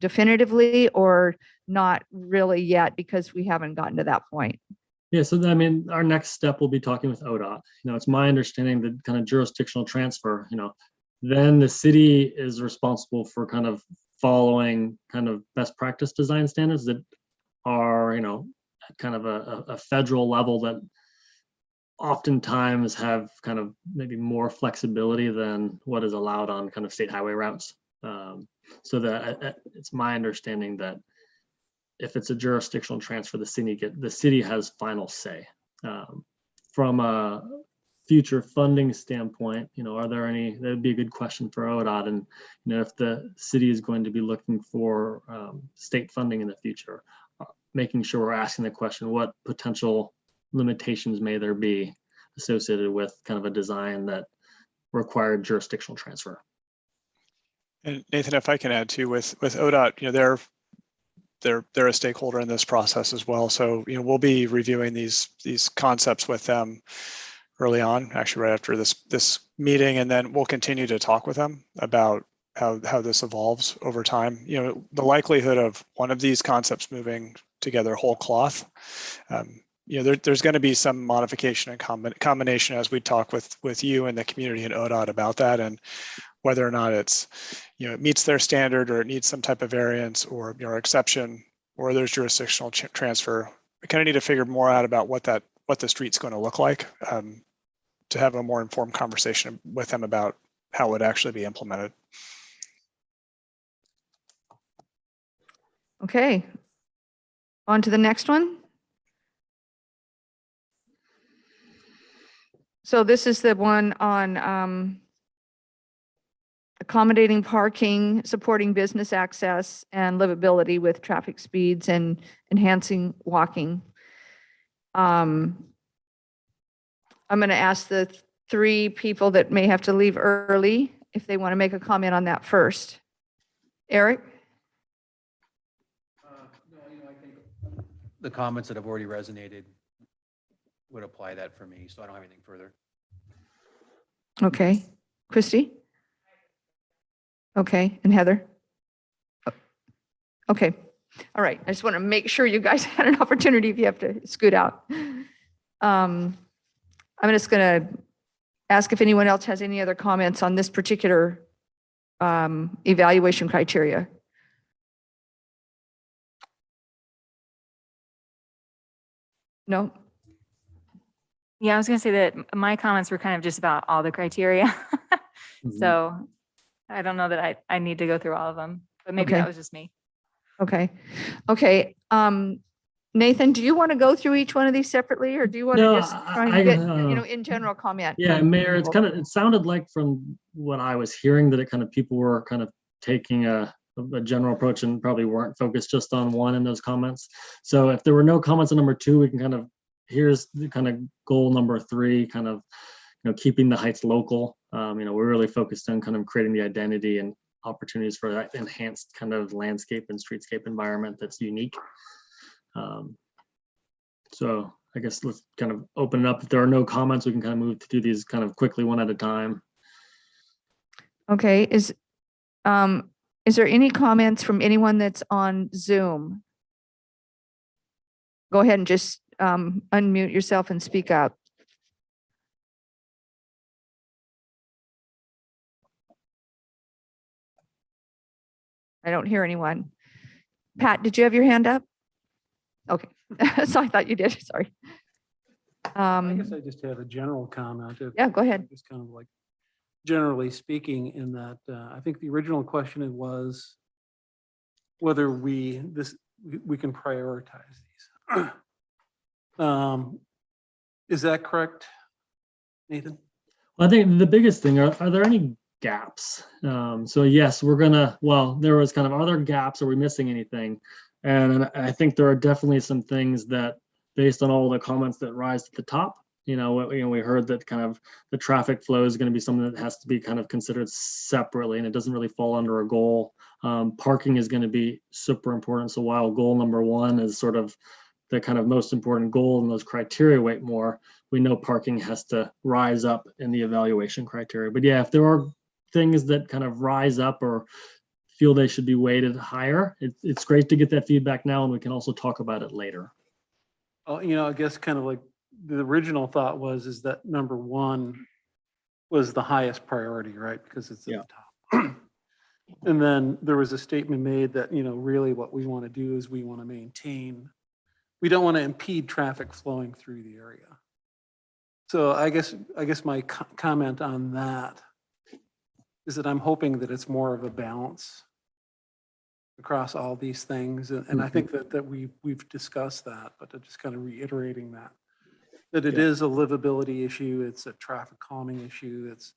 definitively, or not really yet because we haven't gotten to that point? Yeah, so I mean, our next step will be talking with ODOT. You know, it's my understanding that kind of jurisdictional transfer, you know, then the city is responsible for kind of following kind of best practice design standards that are, you know, kind of a federal level that oftentimes have kind of maybe more flexibility than what is allowed on kind of state highway routes. So that it's my understanding that if it's a jurisdictional transfer, the city has final say. From a future funding standpoint, you know, are there any? That would be a good question for ODOT, and you know, if the city is going to be looking for state funding in the future, making sure we're asking the question: what potential limitations may there be associated with kind of a design that required jurisdictional transfer? And Nathan, if I can add too, with ODOT, you know, they're a stakeholder in this process as well. So, you know, we'll be reviewing these concepts with them early on, actually right after this meeting, and then we'll continue to talk with them about how this evolves over time. You know, the likelihood of one of these concepts moving together whole cloth, you know, there's going to be some modification and combination as we talk with you and the community and ODOT about that, and whether or not it's, you know, it meets their standard or it needs some type of variance or, you know, exception, or there's jurisdictional transfer. We kind of need to figure more out about what the street's going to look like, to have a more informed conversation with them about how it would actually be implemented. Okay, on to the next one. So this is the one on accommodating parking, supporting business access and livability with traffic speeds and enhancing walking. I'm going to ask the three people that may have to leave early if they want to make a comment on that first. Eric? No, you know, I think the comments that have already resonated would apply that for me, so I don't have anything further. Okay. Christy? Okay, and Heather? Okay, all right. I just want to make sure you guys had an opportunity if you have to scoot out. I'm just going to ask if anyone else has any other comments on this particular evaluation criteria. No? Yeah, I was gonna say that my comments were kind of just about all the criteria. So I don't know that I need to go through all of them, but maybe Okay. that was just me. Okay. Okay. Nathan, do you want to go through each one of these separately, or do you want No, to just try and get, you know, in general comment? Yeah, from Mayor, it's people? kind of, it sounded like from what I was hearing that it kind of people were kind of taking a general approach and probably weren't focused just on one in those comments. So if there were no comments on number two, we can kind of, here's the kind of goal number three, kind of, you know, keeping the heights local. You know, we're really focused on kind of creating the identity and opportunities for that enhanced kind of landscape and streetscape environment that's unique. So I guess let's kind of open it up. If there are no comments, we can kind of move to do these kind of quickly one at a time. Okay, is there any comments from anyone that's on Zoom? Go ahead and just unmute yourself and speak up. I don't hear anyone. Pat, did you have your hand up? Okay, so I thought you did, sorry. I guess I just had a general comment. Yeah, go ahead. Just kind of like generally speaking in that I think the original question was whether we can prioritize these. Is that correct, Nathan? Well, I think the biggest thing are there any gaps. So yes, we're gonna, well, there was kind of, are there gaps? Are we missing anything? And I think there are definitely some things that, based on all the comments that rise at the top, we heard that kind of the traffic flow is going to be something that has to be kind of considered separately, and it doesn't really fall under a goal. Parking is going to be super important. So while goal number one is sort of the kind of most important goal and those criteria weight more, we know parking has to rise up in the evaluation criteria. But yeah, if there are things that kind of rise up or feel they should be weighted higher, it's great to get that feedback now, and we can also talk about it later. I guess kind of like the original thought is that number one was the highest priority, right? Because it's at the top. And then there was a statement made that, really what we want to do is we want to maintain, we don't want to impede traffic flowing through the area. So I guess my comment on that is that I'm hoping that it's more of a balance across all these things. And I think that we've discussed that, but just kind of reiterating that it is a livability issue. It's a traffic calming issue. It's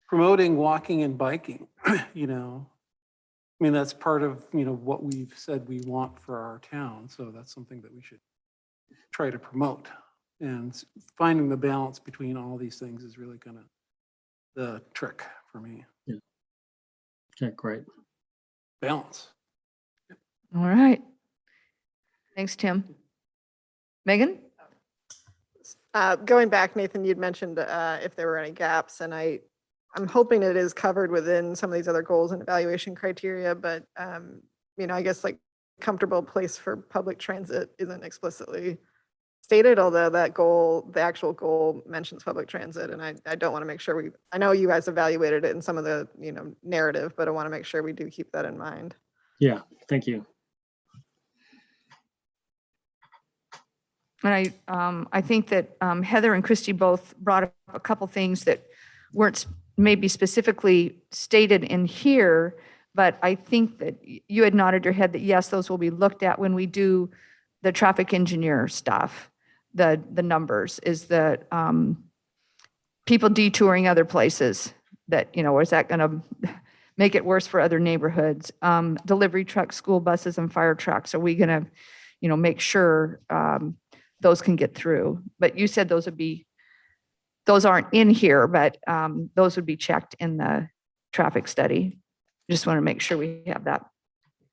promoting walking and biking, that's part of, what we've said we want for our town. So that's something that we should try to promote, and finding the balance between all these things is really kind of the trick for me. Yeah. Okay, great. Balance. All right. Thanks, Tim. Megan? Going back, Nathan, you'd mentioned if there were any gaps, and I'm hoping it is covered within some of these other goals and evaluation criteria, but I guess like comfortable place for public transit isn't explicitly stated, although that goal, the actual goal mentions public transit. And I don't want to make sure I know you guys evaluated it in some of the, narrative, but I want to make sure we do keep that in mind. Yeah, thank you. And I think that Heather and Christy both brought up a couple things that weren't maybe specifically stated in here, but I think that you had nodded your head that yes, those will be looked at when we do the traffic engineer stuff. The numbers is that people detouring other places that, is that going to make it worse for other neighborhoods? Delivery trucks, school buses, and fire trucks. Are we going to, make sure those can get through? But you said those aren't in here, but those would be checked in the traffic study. Just want to make sure we have that.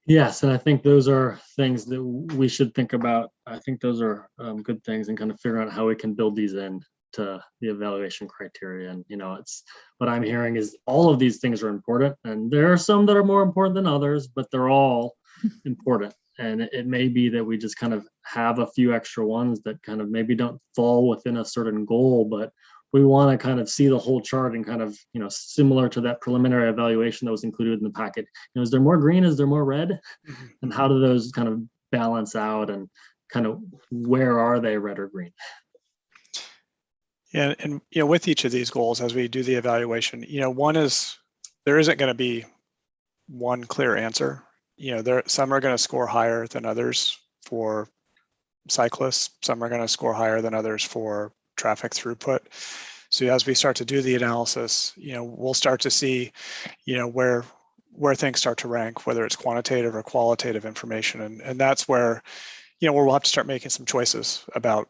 Yes, and I think those are things that we should think about. I think those are good things, and kind of figure out how we can build these in to the evaluation criteria. And, it's what I'm hearing is all of these things are important, and there are some that are more important than others, but they're all important. And it may be that we just kind of have a few extra ones that kind of maybe don't fall within a certain goal, but we want to kind of see the whole chart and kind of, similar to that preliminary evaluation that was included in the packet. Is there more green? Is there more red? And how do those kind of balance out, and kind of where are they, red or green? Yeah, and with each of these goals, as we do the evaluation, one is there isn't going to be one clear answer. Some are going to score higher than others for cyclists. Some are going to score higher than others for traffic throughput. So as we start to do the analysis, we'll start to see, where things start to rank, whether it's quantitative or qualitative information, and that's where, we'll have to start making some choices about,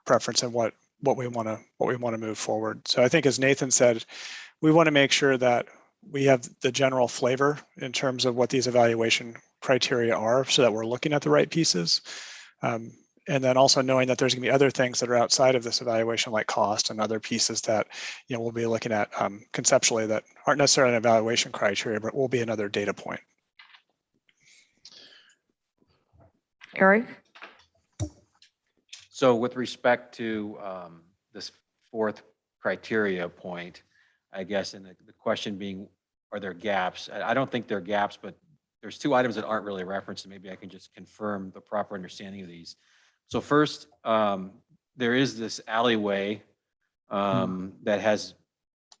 preference and what we want to move forward. So I think, as Nathan said, we want to make sure that we have the general flavor in terms of what these evaluation criteria are, so that we're looking at the right pieces. And then also knowing that there's going to be other things that are outside of this evaluation, like cost and other pieces that, we'll be looking at conceptually that aren't necessarily an evaluation criteria, but will be another data point. Eric? So with respect to this fourth criteria point, I guess, and the question being, are there gaps? I don't think there are gaps, but there's two items that aren't really referenced, and maybe I can just confirm the proper understanding of these. So first, there is this alleyway that has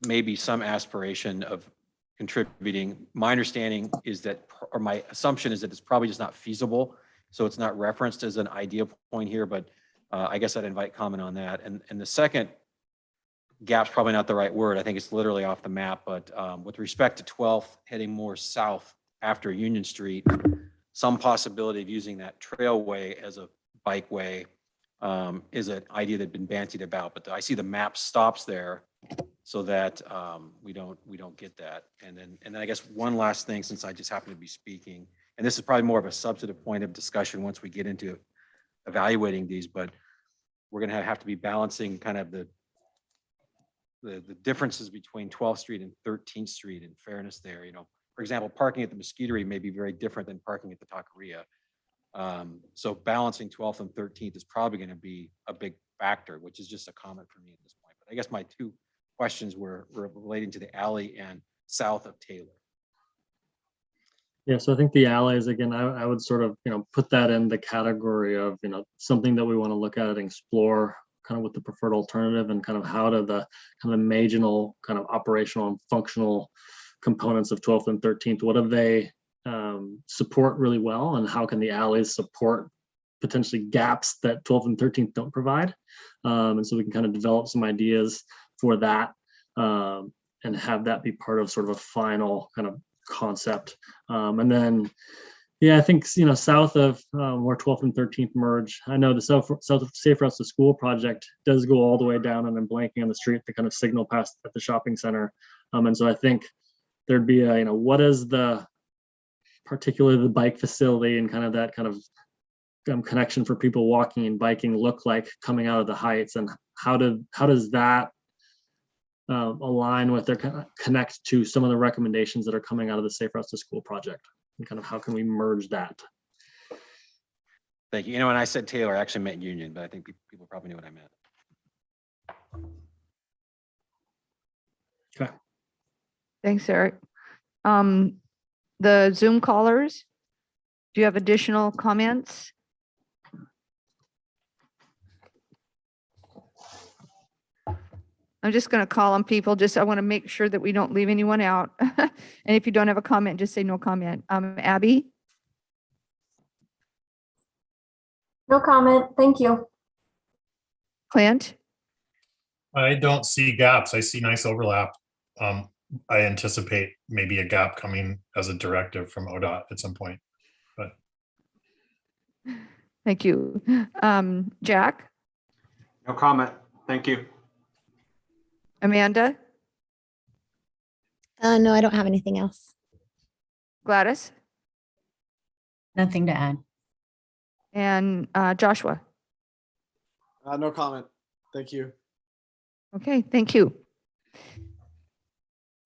maybe some aspiration of contributing. My understanding is that, or my assumption is that it's probably just not feasible. So it's not referenced as an idea point here, but I guess I'd invite comment on that. And the second gap's probably not the right word. I think it's literally off the map, but with respect to 12th heading more south after Union Street, some possibility of using that trailway as a bikeway is an idea that's been bantied about, but I see the map stops there so that we don't get that. And then I guess one last thing, since I just happen to be speaking, and this is probably more of a substantive point of discussion once we get into evaluating these, but we're going to have to be balancing kind of the differences between 12th Street and 13th Street in fairness there. You know, for example, parking at the Mosquitery may be very different than parking at the Taqueria. So balancing 12th and 13th is probably going to be a big factor, which is just a comment from me at this point. But I guess my two questions were relating to the alley and south of Taylor. Yeah, so I think the alleys, again, I would sort of, put that in the category of, something that we want to look at and explore kind of with the preferred alternative, and kind of how do the kind of marginal kind of operational and functional components of 12th and 13th, what do they support really well, and how can the alleys support potentially gaps that 12th and 13th don't provide? And so we can kind of develop some ideas for that and have that be part of sort of a final kind of concept. And then, yeah, I think, south of where 12th and 13th merge, I know the south of Safe Routes to School project does go all the way down, and I'm blanking on the street, the kind of signal past at the shopping center. And so I think there'd be a, what is the, particularly the bike facility and kind of that kind of connection for people walking and biking look like coming out of the heights, and how does that align with their connect to some of the recommendations that are coming out of the Safe Routes to School project, and kind of how can we merge that? Thank you. When I said Taylor, I actually meant Union, but I think people probably knew what I meant. Okay. Thanks, Eric. The Zoom callers, do you have additional comments? I'm just going to call on people. I want to make sure that we don't leave anyone out. And if you don't have a comment, just say no comment. Abby? No comment. Thank you. Clint? I don't see gaps. I see nice overlap. I anticipate maybe a gap coming as a directive from ODOT at some point, but. Thank you. Jack? No comment. Thank you. Amanda? No, I don't have anything else. Gladys? Nothing to add. And Joshua? No comment. Thank you. Okay, thank you.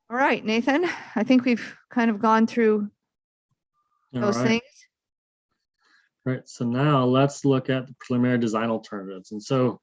All right, Nathan, I think we've kind of gone through those things. Right, so now let's look at the preliminary design alternatives. And so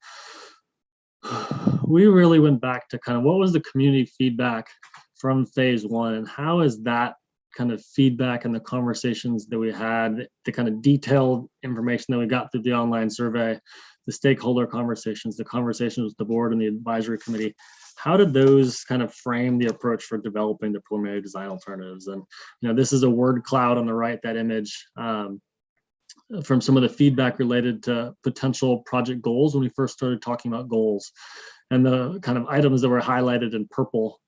we really went back to kind of what was the community feedback from phase one, and how is that kind of feedback and the conversations that we had, the kind of detailed information that we got through the online survey, the stakeholder conversations, the conversations with the board and the advisory committee, how did those kind of frame the approach for developing the preliminary design alternatives? And this is a word cloud on the right, that image from some of the feedback related to potential project goals when we first started talking about goals, and the kind of items that were highlighted in purple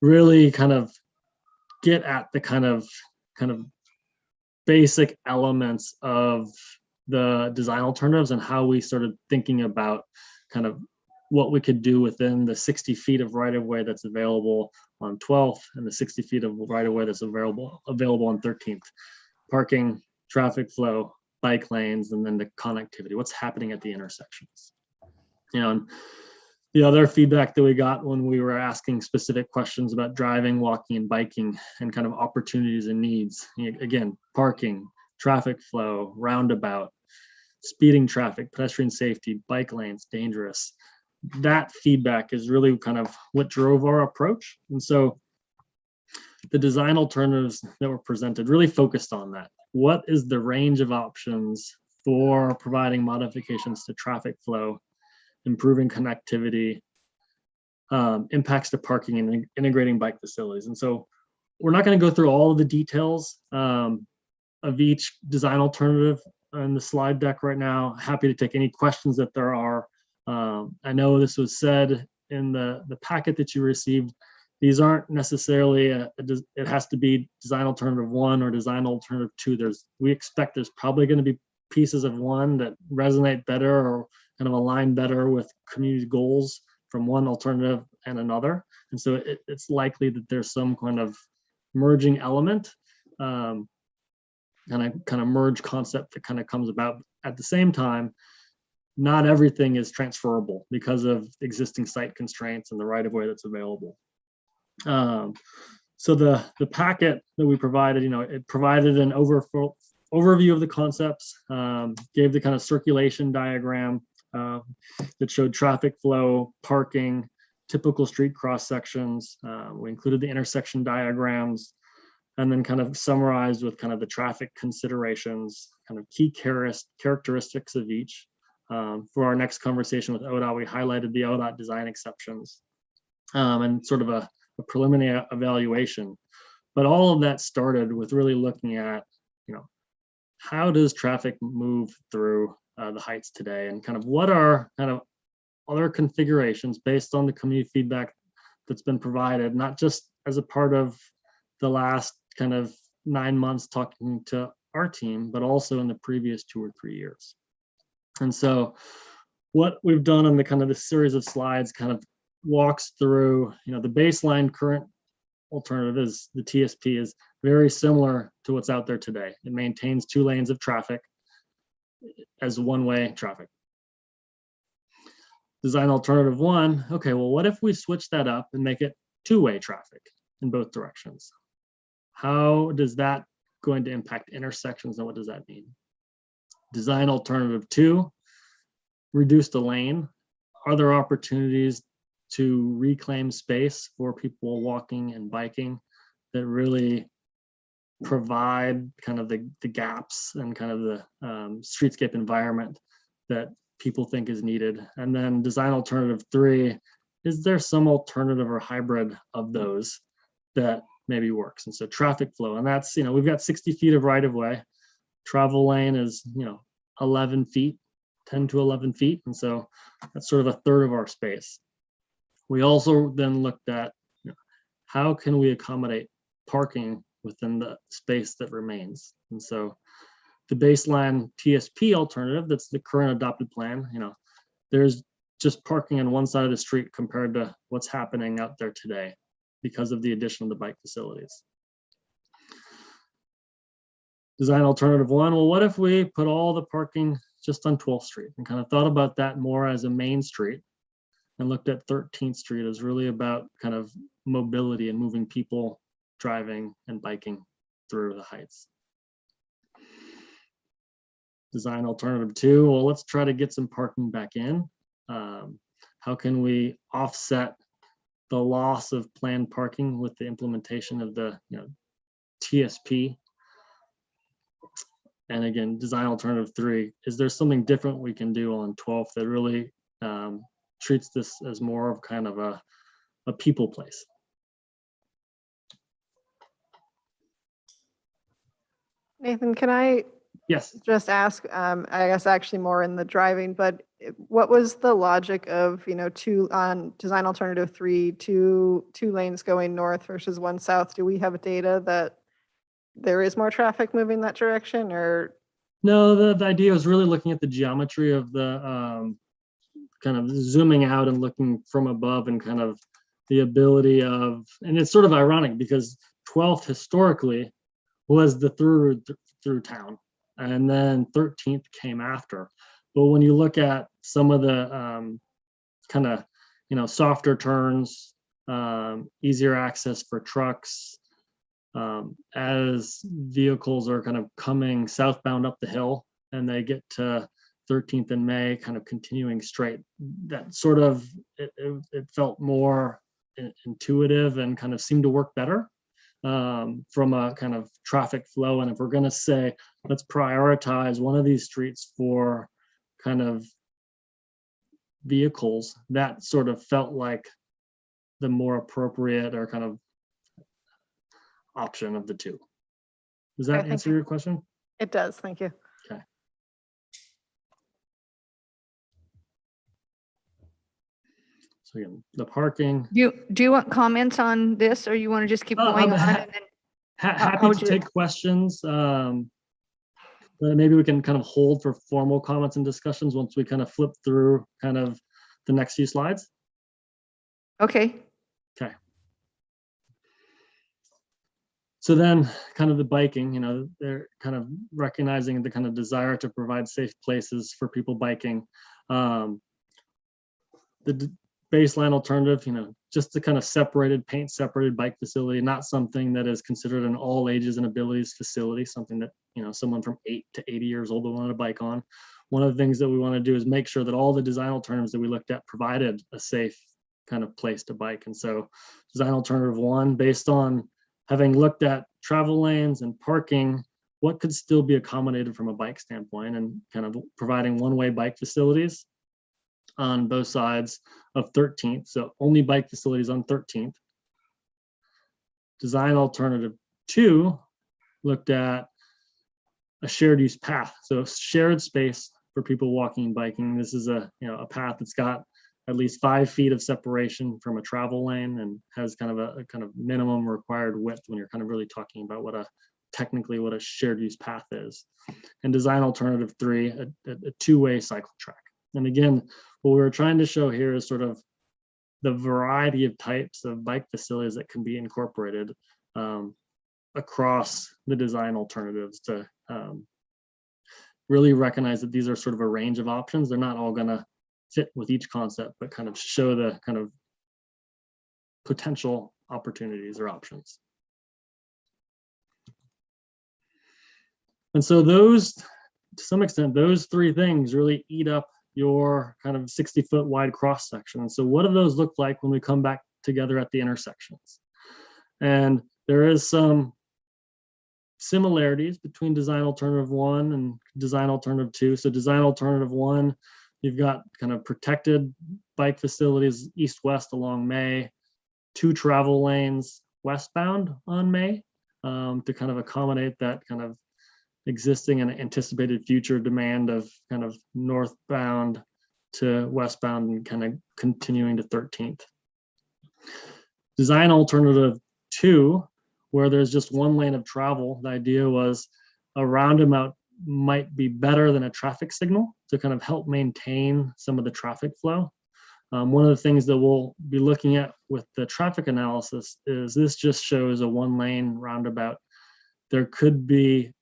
really kind of get at the kind of basic elements of the design alternatives, and how we started thinking about kind of what we could do within the 60 feet of right-of-way that's available on 12th and the 60 feet of right-of-way that's available on 13th. Parking, traffic flow, bike lanes, and then the connectivity, what's happening at the intersections. And the other feedback that we got when we were asking specific questions about driving, walking, and biking, and kind of opportunities and needs. Again, parking, traffic flow, roundabout, speeding traffic, pedestrian safety, bike lanes, dangerous. That feedback is really kind of what drove our approach. And so the design alternatives that were presented really focused on that. What is the range of options for providing modifications to traffic flow, improving connectivity, impacts to parking, and integrating bike facilities? And so we're not going to go through all of the details of each design alternative in the slide deck right now. Happy to take any questions that there are. I know this was said in the packet that you received, these aren't necessarily, it has to be design alternative 1 or design alternative 2. We expect there's probably going to be pieces of one that resonate better or kind of align better with community goals from one alternative and another. And so it's likely that there's some kind of merging element, and a kind of merge concept that kind of comes about. At the same time, not everything is transferable because of existing site constraints and the right of way that's available. So the packet that we provided, it provided an overview of the concepts, gave the kind of circulation diagram that showed traffic flow, parking, typical street cross sections. We included the intersection diagrams, and then kind of summarized with kind of the traffic considerations, kind of key characteristics of each. For our next conversation with ODOT, we highlighted the ODOT design exceptions, and sort of a preliminary evaluation. But all of that started with really looking at, how does traffic move through the Heights today, and kind of what are kind of other configurations based on the community feedback that's been provided, not just as a part of the last kind of 9 months talking to our team, but also in the previous 2 or 3 years. And so what we've done on the kind of this series of slides kind of walks through, the baseline current alternative is the TSP is very similar to what's out there today. It maintains 2 lanes of traffic as one-way traffic. Design alternative 1, okay, well, what if we switch that up and make it 2-way traffic in both directions? How does that going to impact intersections, and what does that mean? Design alternative 2, reduce the lane. Are there opportunities to reclaim space for people walking and biking that really provide kind of the gaps and kind of the streetscape environment that people think is needed? And then design alternative 3, is there some alternative or hybrid of those that maybe works? And so traffic flow, and that's, we've got 60 feet of right of way. Travel lane is, 11 feet, 10 to 11 feet. And so that's sort of a third of our space. We also then looked at, how can we accommodate parking within the space that remains? And so the baseline TSP alternative, that's the current adopted plan, there's just parking on one side of the street compared to what's happening out there today because of the addition of the bike facilities. Design alternative 1, well, what if we put all the parking just on 12th Street, and kind of thought about that more as a main street, and looked at 13th Street as really about kind of mobility and moving people driving and biking through the Heights. Design alternative 2, well, let's try to get some parking back in. How can we offset the loss of planned parking with the implementation of the TSP? And again, design alternative 3, is there something different we can do on 12th that really treats this as more of kind of a people place? Nathan, can I Yes. just ask, I guess actually more in the driving, but what was the logic of, 2 on design alternative 3, two lanes going north versus 1 south? Do we have data that there is more traffic moving that direction, or? No, the idea was really looking at the geometry of the kind of zooming out and looking from above, and kind of the ability of, and it's sort of ironic because 12th historically was the through town, and then 13th came after. But when you look at some of the kind of, softer turns, easier access for trucks, as vehicles are kind of coming southbound up the hill and they get to 13th and May, kind of continuing straight, that sort of, it felt more intuitive and kind of seemed to work better from a kind of traffic flow. And if we're going to say, let's prioritize one of these streets for kind of vehicles, that sort of felt like the more appropriate or kind of option of the 2. Does that answer your question? It does, thank you. Okay. So So again, the parking. Do you want comments on this, or you want to just keep going on? And then Happy to take questions. But maybe we can kind of hold for formal comments and discussions once we kind of flip through kind of the next few slides. Okay. Okay. So then kind of the biking, you know, they're kind of recognizing the kind of desire to provide safe places for people biking. The baseline alternative, you know, just the kind of paint separated bike facility, not something that is considered an all ages and abilities facility, something that, you know, someone from 8 to 80 years old will want to bike on. One of the things that we want to do is make sure that all the design alternatives that we looked at provided a safe kind of place to bike. And so design alternative 1, based on having looked at travel lanes and parking, what could still be accommodated from a bike standpoint, and kind of providing one-way bike facilities on both sides of 13th. So only bike facilities on 13th. Design alternative 2 looked at a shared use path. So shared space for people walking and biking. This is a path that's got at least 5 feet of separation from a travel lane and has kind of a kind of minimum required width when you're kind of really talking about what a shared use path is. And design alternative 3, a two-way cycle track. And again, what we're trying to show here is sort of the variety of types of bike facilities that can be incorporated across the design alternatives to really recognize that these are sort of a range of options. They're not all going to fit with each concept, but kind of show the kind of potential opportunities or options. And so those, to some extent, those 3 things really eat up your kind of 60-foot wide cross section. And so what do those look like when we come back together at the intersections? And there is some similarities between design alternative 1 and design alternative 2. So design alternative 1, you've got kind of protected bike facilities east-west along May, 2 travel lanes westbound on May to kind of accommodate that kind of existing and anticipated future demand of kind of northbound to westbound and kind of continuing to 13th. Design alternative 2, where there's just 1 lane of travel, the idea was a roundabout might be better than a traffic signal to kind of help maintain some of the traffic flow. One of the things that we'll be looking at with the traffic analysis is this just shows a 1 lane roundabout. There could be,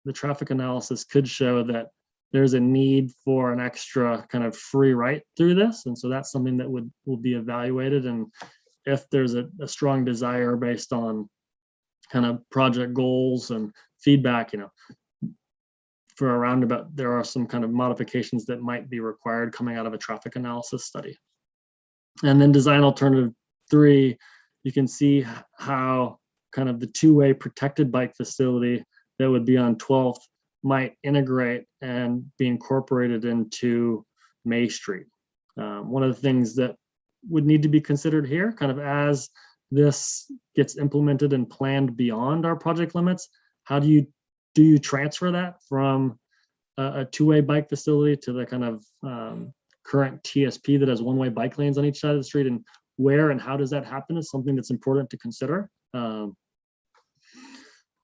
the traffic analysis could show that there's a need for an extra kind of free right through this. And so that's something that will be evaluated. And if there's a strong desire based on kind of project goals and feedback, you know, for a roundabout, there are some kind of modifications that might be required coming out of a traffic analysis study. And then design alternative 3, you can see how kind of the 2-way protected bike facility that would be on 12th might integrate and be incorporated into May Street. One of the things that would need to be considered here, kind of as this gets implemented and planned beyond our project limits, how do you transfer that from a 2-way bike facility to the kind of current TSP that has 1-way bike lanes on each side of the street, and where and how does that happen is something that's important to consider.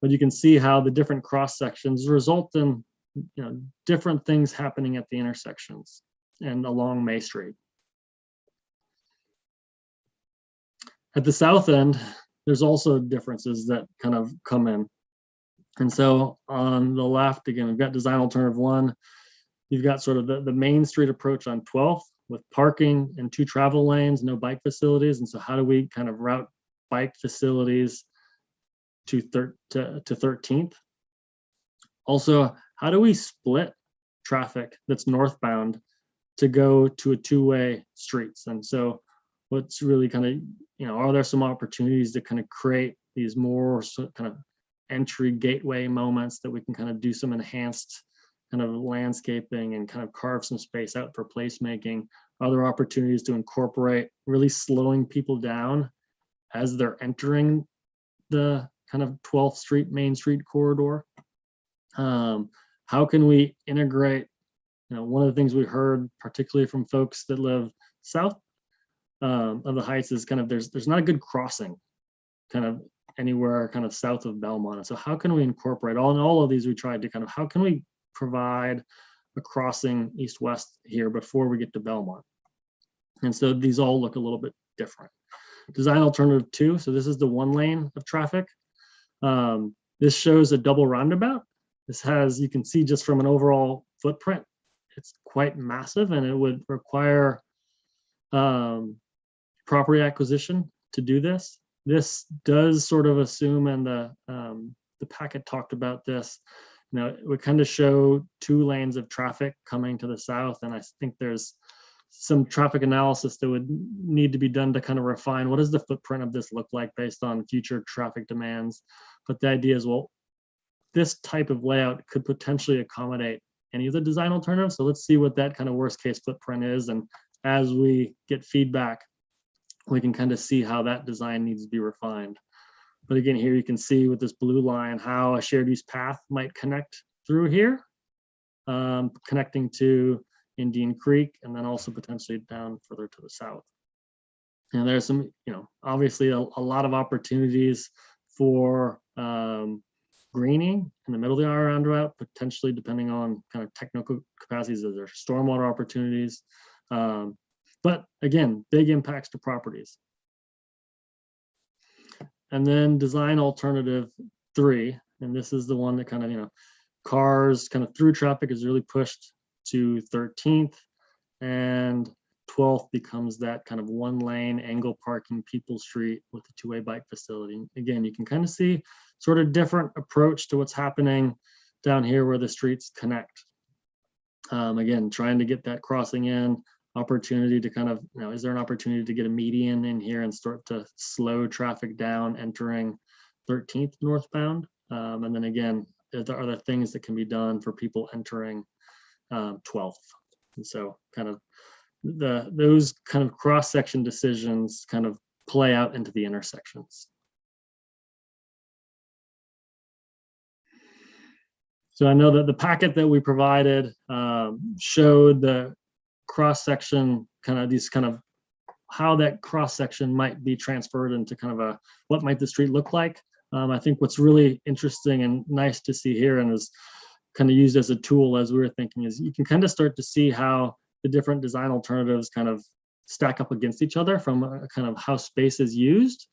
But you can see how the different cross sections result in, you know, different things happening at the intersections and along May Street. At the south end, there's also differences that kind of come in. And so on the left, again, we've got design alternative 1. You've got sort of the Main Street approach on 12th with parking and 2 travel lanes, no bike facilities. And so how do we kind of route bike facilities to 13th? Also, how do we split traffic that's northbound to go to a 2-way streets? And so what's really kind of, you know, are there some opportunities to kind of create these more kind of entry gateway moments that we can kind of do some enhanced kind of landscaping and kind of carve some space out for placemaking? Other opportunities to incorporate really slowing people down as they're entering the kind of 12th Street, Main Street corridor. How can we integrate, you know, one of the things we heard, particularly from folks that live south of the Heights is kind of there's not a good crossing kind of anywhere kind of south of Belmont. And so how can we incorporate all of these? We tried to kind of, how can we provide a crossing east-west here before we get to Belmont? And so these all look a little bit different. Design alternative 2. So this is the 1 lane of traffic. This shows a double roundabout. This has, you can see just from an overall footprint, it's quite massive, and it would require property acquisition to do this. This does sort of assume, and the packet talked about this, you know, it would kind of show 2 lanes of traffic coming to the south. And I think there's some traffic analysis that would need to be done to kind of refine what does the footprint of this look like based on future traffic demands. But the idea is, well, this type of layout could potentially accommodate any of the design alternatives. So let's see what that kind of worst case footprint is. And as we get feedback, we can kind of see how that design needs to be refined. But again, here you can see with this blue line how a shared use path might connect through here, connecting to Indian Creek, and then also potentially down further to the south. And there's some, you know, obviously a lot of opportunities for greening in the middle of the roundabout, potentially depending on kind of technical capacities. There's stormwater opportunities. But again, big impacts to properties. And then design alternative 3, and this is the one that kind of, you know, cars kind of through traffic is really pushed to 13th, and 12th becomes that kind of 1 lane angle parking People Street with a 2-way bike facility. Again, you can kind of see sort of different approach to what's happening down here where the streets connect. Again, trying to get that crossing in, opportunity to kind of, you know, is there an opportunity to get a median in here and start to slow traffic down entering 13th northbound? And then again, are there things that can be done for people entering 12th? And so kind of those kind of cross-section decisions kind of play out into the intersections. So I know that the packet that we provided showed the cross-section, kind of these kind of how that cross-section might be transferred into kind of a, what might the street look like. I think what's really interesting and nice to see here, and is kind of used as a tool as we were thinking, is you can kind of start to see how the different design alternatives kind of stack up against each other from a kind of how space is used.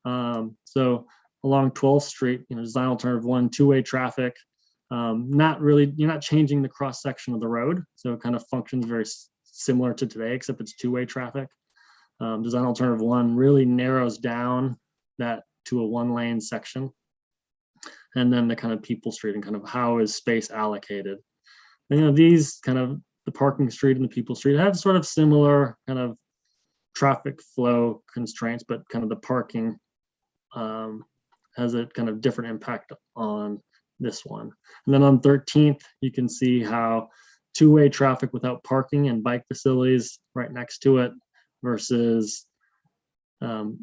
So along 12th Street, you know, design alternative 1, 2-way traffic, not really, you're not changing the cross section of the road. So it kind of functions very similar to today, except it's 2-way traffic. Design alternative 1 really narrows down that to a 1 lane section. And then the kind of People Street and kind of how is space allocated. And, you know, these kind of the parking street and the People Street have sort of similar kind of traffic flow constraints, but kind of the parking has a kind of different impact on this one. And then on 13th, you can see how 2-way traffic without parking and bike facilities right next to it versus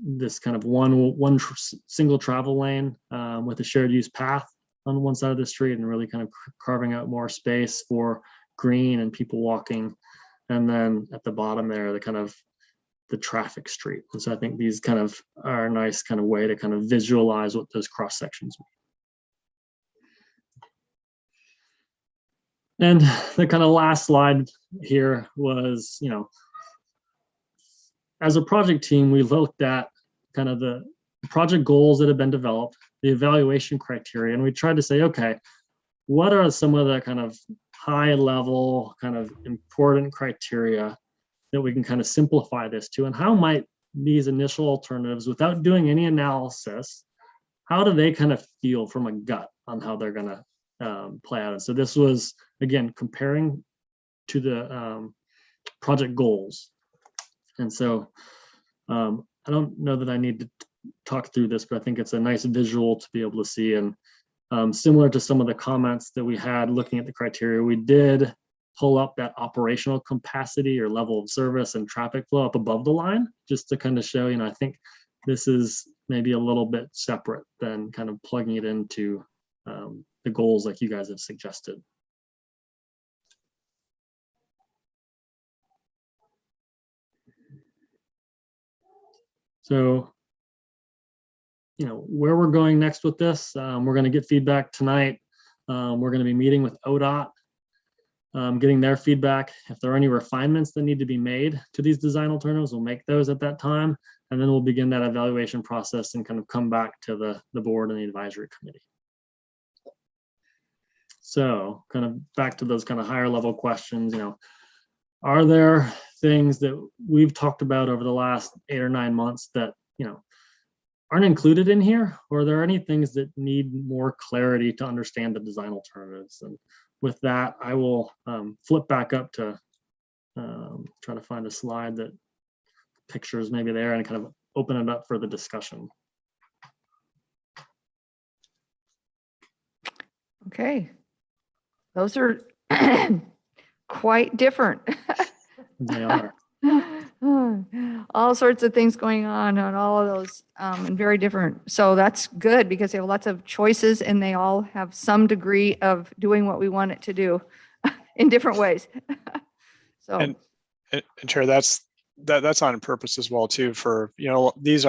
this kind of one single travel lane with a shared use path on one side of the street, and really kind of carving out more space for green and people walking. And then at the bottom there, the kind of the traffic street. And so I think these kind of are a nice kind of way to kind of visualize what those cross sections mean. And the kind of last slide here was, you know, as a project team, we looked at kind of the project goals that have been developed, the evaluation criteria, and we tried to say, okay, what are some of the kind of high level kind of important criteria that we can kind of simplify this to, and how might these initial alternatives, without doing any analysis, how do they kind of feel from a gut on how they're going to play out? And so this was, again, comparing to the project goals. And so I don't know that I need to talk through this, but I think it's a nice visual to be able to see. And similar to some of the comments that we had looking at the criteria, we did pull up that operational capacity or level of service and traffic flow up above the line, just to kind of show, you know, I think this is maybe a little bit separate than kind of plugging it into the goals like you guys have suggested. So, you know, where we're going next with this, we're going to get feedback tonight. We're going to be meeting with ODOT, getting their feedback. If there are any refinements that need to be made to these design alternatives, we'll make those at that time. And then we'll begin that evaluation process and kind of come back to the board and the advisory committee. So kind of back to those kind of higher level questions, you know, are there things that we've talked about over the last 8 or 9 months that, you know, aren't included in here? Or are there any things that need more clarity to understand the design alternatives? And with that, I will flip back up to try to find a slide that pictures maybe there and kind of open it up for the discussion. Okay. Those are quite different. They are. All sorts of things going on all of those and very different. So that's good because they have lots of choices and they all have some degree of doing what we want it to do in different ways. So And Chair, that's on purpose as well too. For, you know, these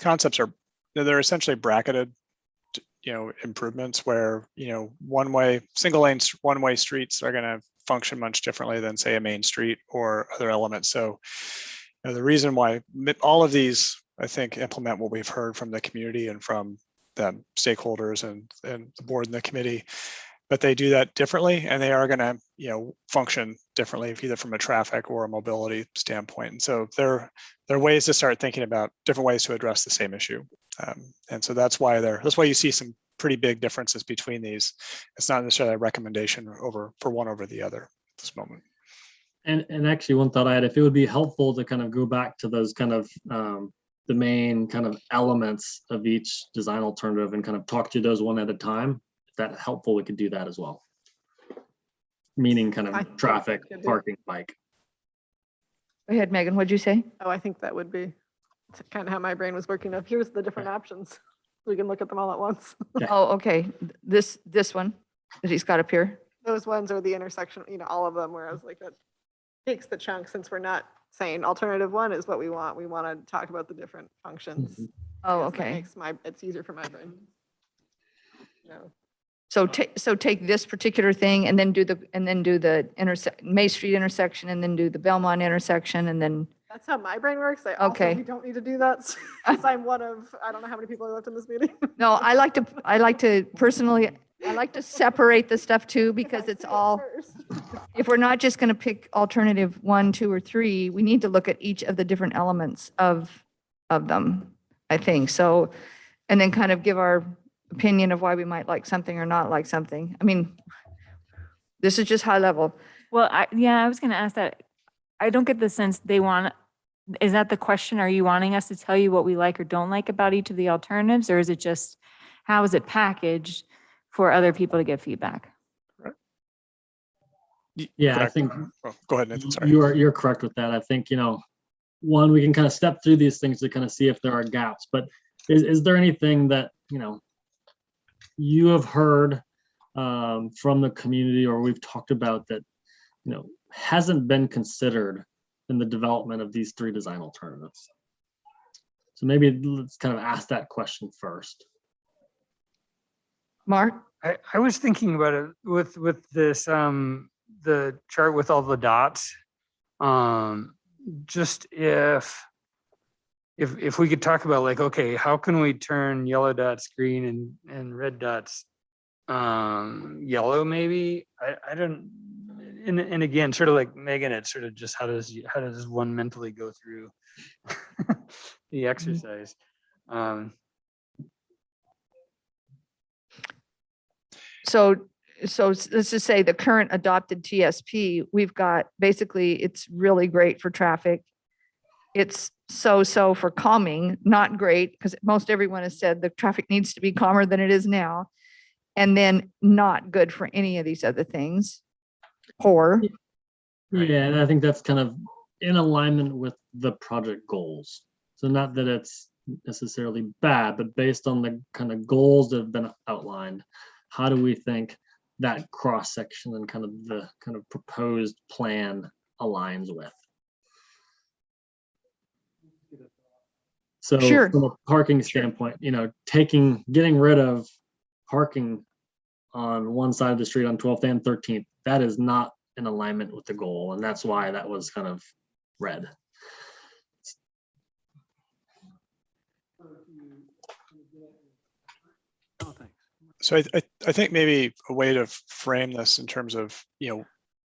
concepts are, they're essentially bracketed, you know, improvements where, you know, single lane one way streets are going to function much differently than say a main street or other elements. So, you know, the reason why all of these, I think, implement what we've heard from the community and from the stakeholders and the board and the committee, but they do that differently, and they are going to, you know, function differently, either from a traffic or a mobility standpoint. And so there are ways to start thinking about different ways to address the same issue. And so that's why you see some pretty big differences between these. It's not necessarily a recommendation for one over the other at this moment. And actually, one thought I had, if it would be helpful to kind of go back to those kind of the main kind of elements of each design alternative and kind of talk to those one at a time. If that's helpful, we could do that as well. Meaning kind of traffic, parking, bike. go ahead, Megan. What'd you say? Oh, I think that would be kind of how my brain was working of here's the different options. We can look at them all at once. Oh, okay. This one that he's got up here. Those ones are the intersection, you know, all of them where I was like, that takes the chunk since we're not saying alternative one is what we want. We want to talk about the different functions. Oh, That okay. makes it's easier for my brain. No. So take this particular thing and then do the May Street intersection and then do the Belmont intersection and then. That's how my brain works. I also, Okay. we don't need to do that since I'm one of, I don't know how many people are left in this meeting. No, I like to personally, I like to separate the stuff too, because it's all, if we're not just going to pick alternative 1, 2, or 3, we need to look at each of the different elements of them, I think. So, and then kind of give our opinion of why we might like something or not like something. I mean, this is just high level. Well, I was going to ask that. I don't get the sense is that the question? Are you wanting us to tell you what we like or don't like about each of the alternatives? Or is it just, how is it packaged for other people to give feedback? Yeah, Correct. I think Go ahead, Nathan. Sorry. you're correct with that. I think, you know, one, we can kind of step through these things to kind of see if there are gaps, but is there anything that, you know, you have heard from the community or we've talked about that, you know, hasn't been considered in the development of these 3 design alternatives? So maybe let's kind of ask that question first. Mark? I was thinking about it with this, the chart with all the dots. Just if we could talk about like, okay, how can we turn yellow dots green and red dots yellow maybe? I don't, and again, sort of like Megan, it's sort of just how does one mentally go through the exercise? So let's just say the current adopted TSP, we've got, basically, it's really great for traffic. It's so for calming, not great, because most everyone has said the traffic needs to be calmer than it is now. And then not good for any of these other things. Poor. Yeah, and I think that's kind of in alignment with the project goals. So not that it's necessarily bad, but based on the kind of goals that have been outlined, how do we think that cross section and kind of the kind of proposed plan aligns with? So Sure. from a parking standpoint, getting rid of parking on one side of the street on 12th and 13th, that is not in alignment with the goal. And that's why that was kind of red. So I think maybe a way to frame this in terms of,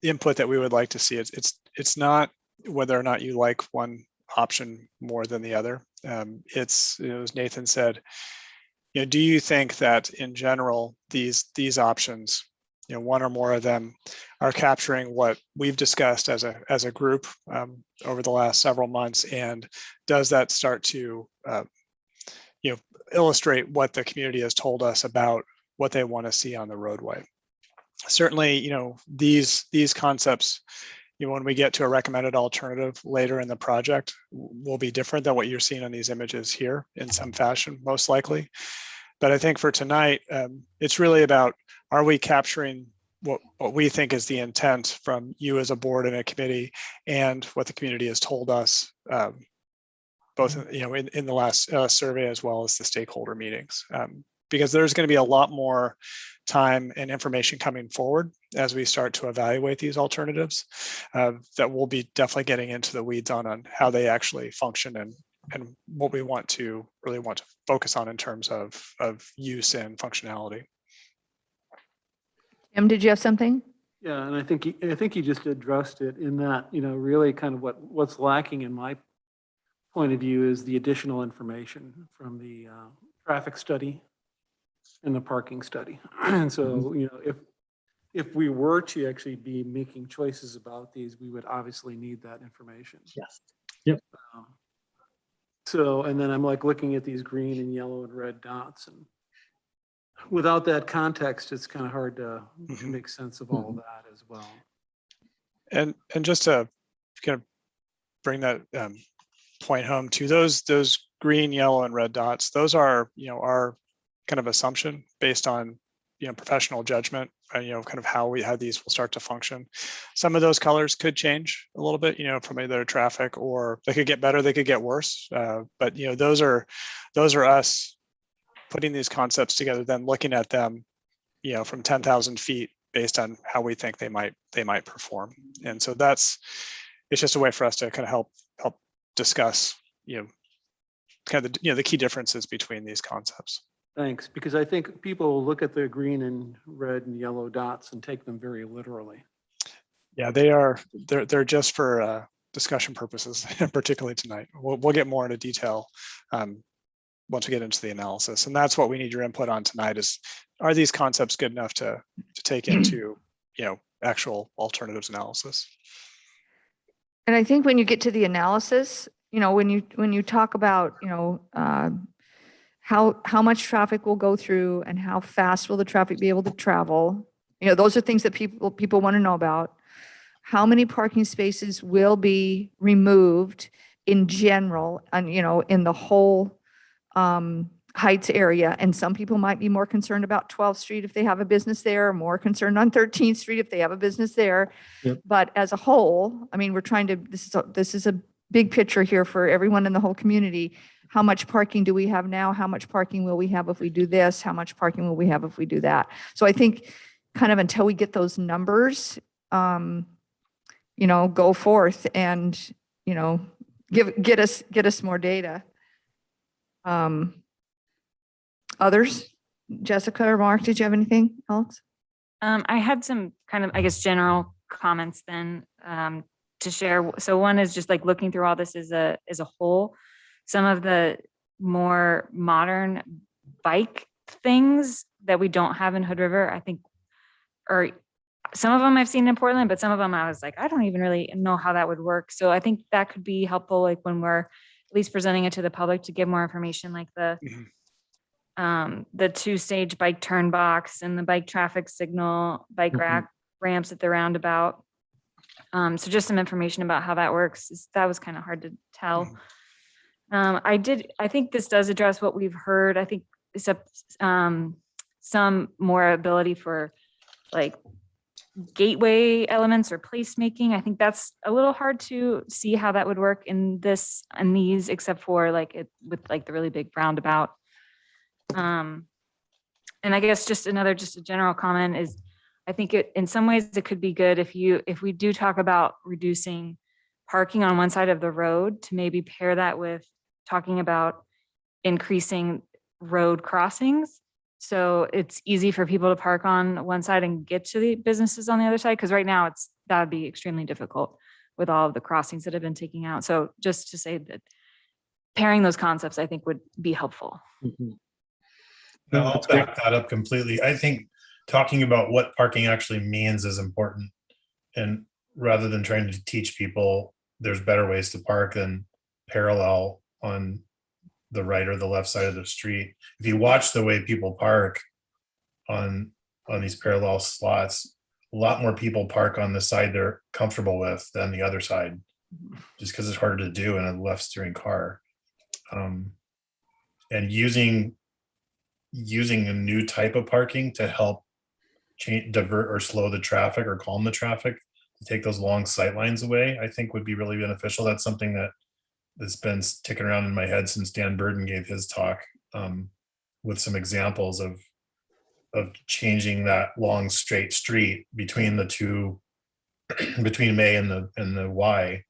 input that we would like to see, it's not whether or not you like one option more than the other. It's, as Nathan said, do you think that in general, these options, one or more of them are capturing what we've discussed as a group over the last several months? And does that start to, illustrate what the community has told us about what they want to see on the roadway? Certainly, these concepts, when we get to a recommended alternative later in the project, will be different than what you're seeing on these images here in some fashion, most likely. But I think for tonight, it's really about, are we capturing what we think is the intent from you as a board and a committee, and what the community has told us, both in the last survey as well as the stakeholder meetings, because there's going to be a lot more time and information coming forward as we start to evaluate these alternatives, that we'll be definitely getting into the weeds on how they actually function and what we really want to focus on in terms of use and functionality. Tim, did you have something? Yeah, and I think you just addressed it in that, really kind of what's lacking in my point of view is the additional information from the traffic study and the parking study. And so, if we were to actually be making choices about these, we would obviously need that information. Yes. Yep. So, and then I'm like looking at these green and yellow and red dots, and without that context, it's kind of hard to make sense of all of that as well. And just to kind of bring that point home to those green, yellow, and red dots, those are our kind of assumption based on professional judgment, kind of how these will start to function. Some of those colors could change a little bit, from either traffic, or they could get better, they could get worse. But those are us putting these concepts together, then looking at them, from 10,000 feet based on how we think they might perform. And so it's just a way for us to kind of help discuss, kind of the key differences between these concepts. Thanks, because I think people look at the green and red and yellow dots and take them very literally. Yeah, they're just for discussion purposes, particularly tonight. We'll get more into detail once we get into the analysis, and that's what we need your input on tonight is, are these concepts good enough to take into actual alternatives analysis? And I think when you get to the analysis, when you talk about, how much traffic will go through and how fast will the traffic be able to travel, those are things that people want to know about. How many parking spaces will be removed in general and, in the whole Heights area. And some people might be more concerned about 12th Street if they have a business there, or more concerned on 13th Street if they have a business there. Yep. But as a whole, I mean, we're trying to, this is a big picture here for everyone in the whole community. How much parking do we have now? How much parking will we have if we do this? How much parking will we have if we do that? So I think kind of until we get those numbers, go forth and, get us more data. Others? Jessica or Mark, did you have anything else? I had some kind of, I guess, general comments then to share. So one is just like looking through all this as a whole. Some of the more modern bike things that we don't have in Hood River, I think, or some of them I've seen in Portland, but some of them I was like, I don't even really know how that would work. So I think that could be helpful, like when we're at least presenting it to the public, to give more information, like the 2-stage bike turn box and the bike traffic signal, bike ramps at the roundabout. So just some information about how that works. That was kind of hard to tell. I think this does address what we've heard. I think some more ability for like gateway elements or placemaking. I think that's a little hard to see how that would work in these, except for like it with like the really big roundabout. And I guess just a general comment is, I think in some ways it could be good if we do talk about reducing parking on one side of the road, to maybe pair that with talking about increasing road crossings. So it's easy for people to park on one side and get to the businesses on the other side. Because right now that would be extremely difficult with all of the crossings that have been taken out. So just to say that pairing those concepts, I think would be helpful. No, I'll back that up completely. I think talking about what parking actually means is important. And rather than trying to teach people there's better ways to park than parallel on the right or the left side of the street. If you watch the way people park on these parallel slots, a lot more people park on the side they're comfortable with than the other side, just because it's harder to do in a left steering car. And using a new type of parking to help divert or slow the traffic or calm the traffic, to take those long sight lines away, I think would be really beneficial. That's something that's been ticking around in my head since Dan Burden gave his talk, with some examples of changing that long straight street between the two, between May and the Y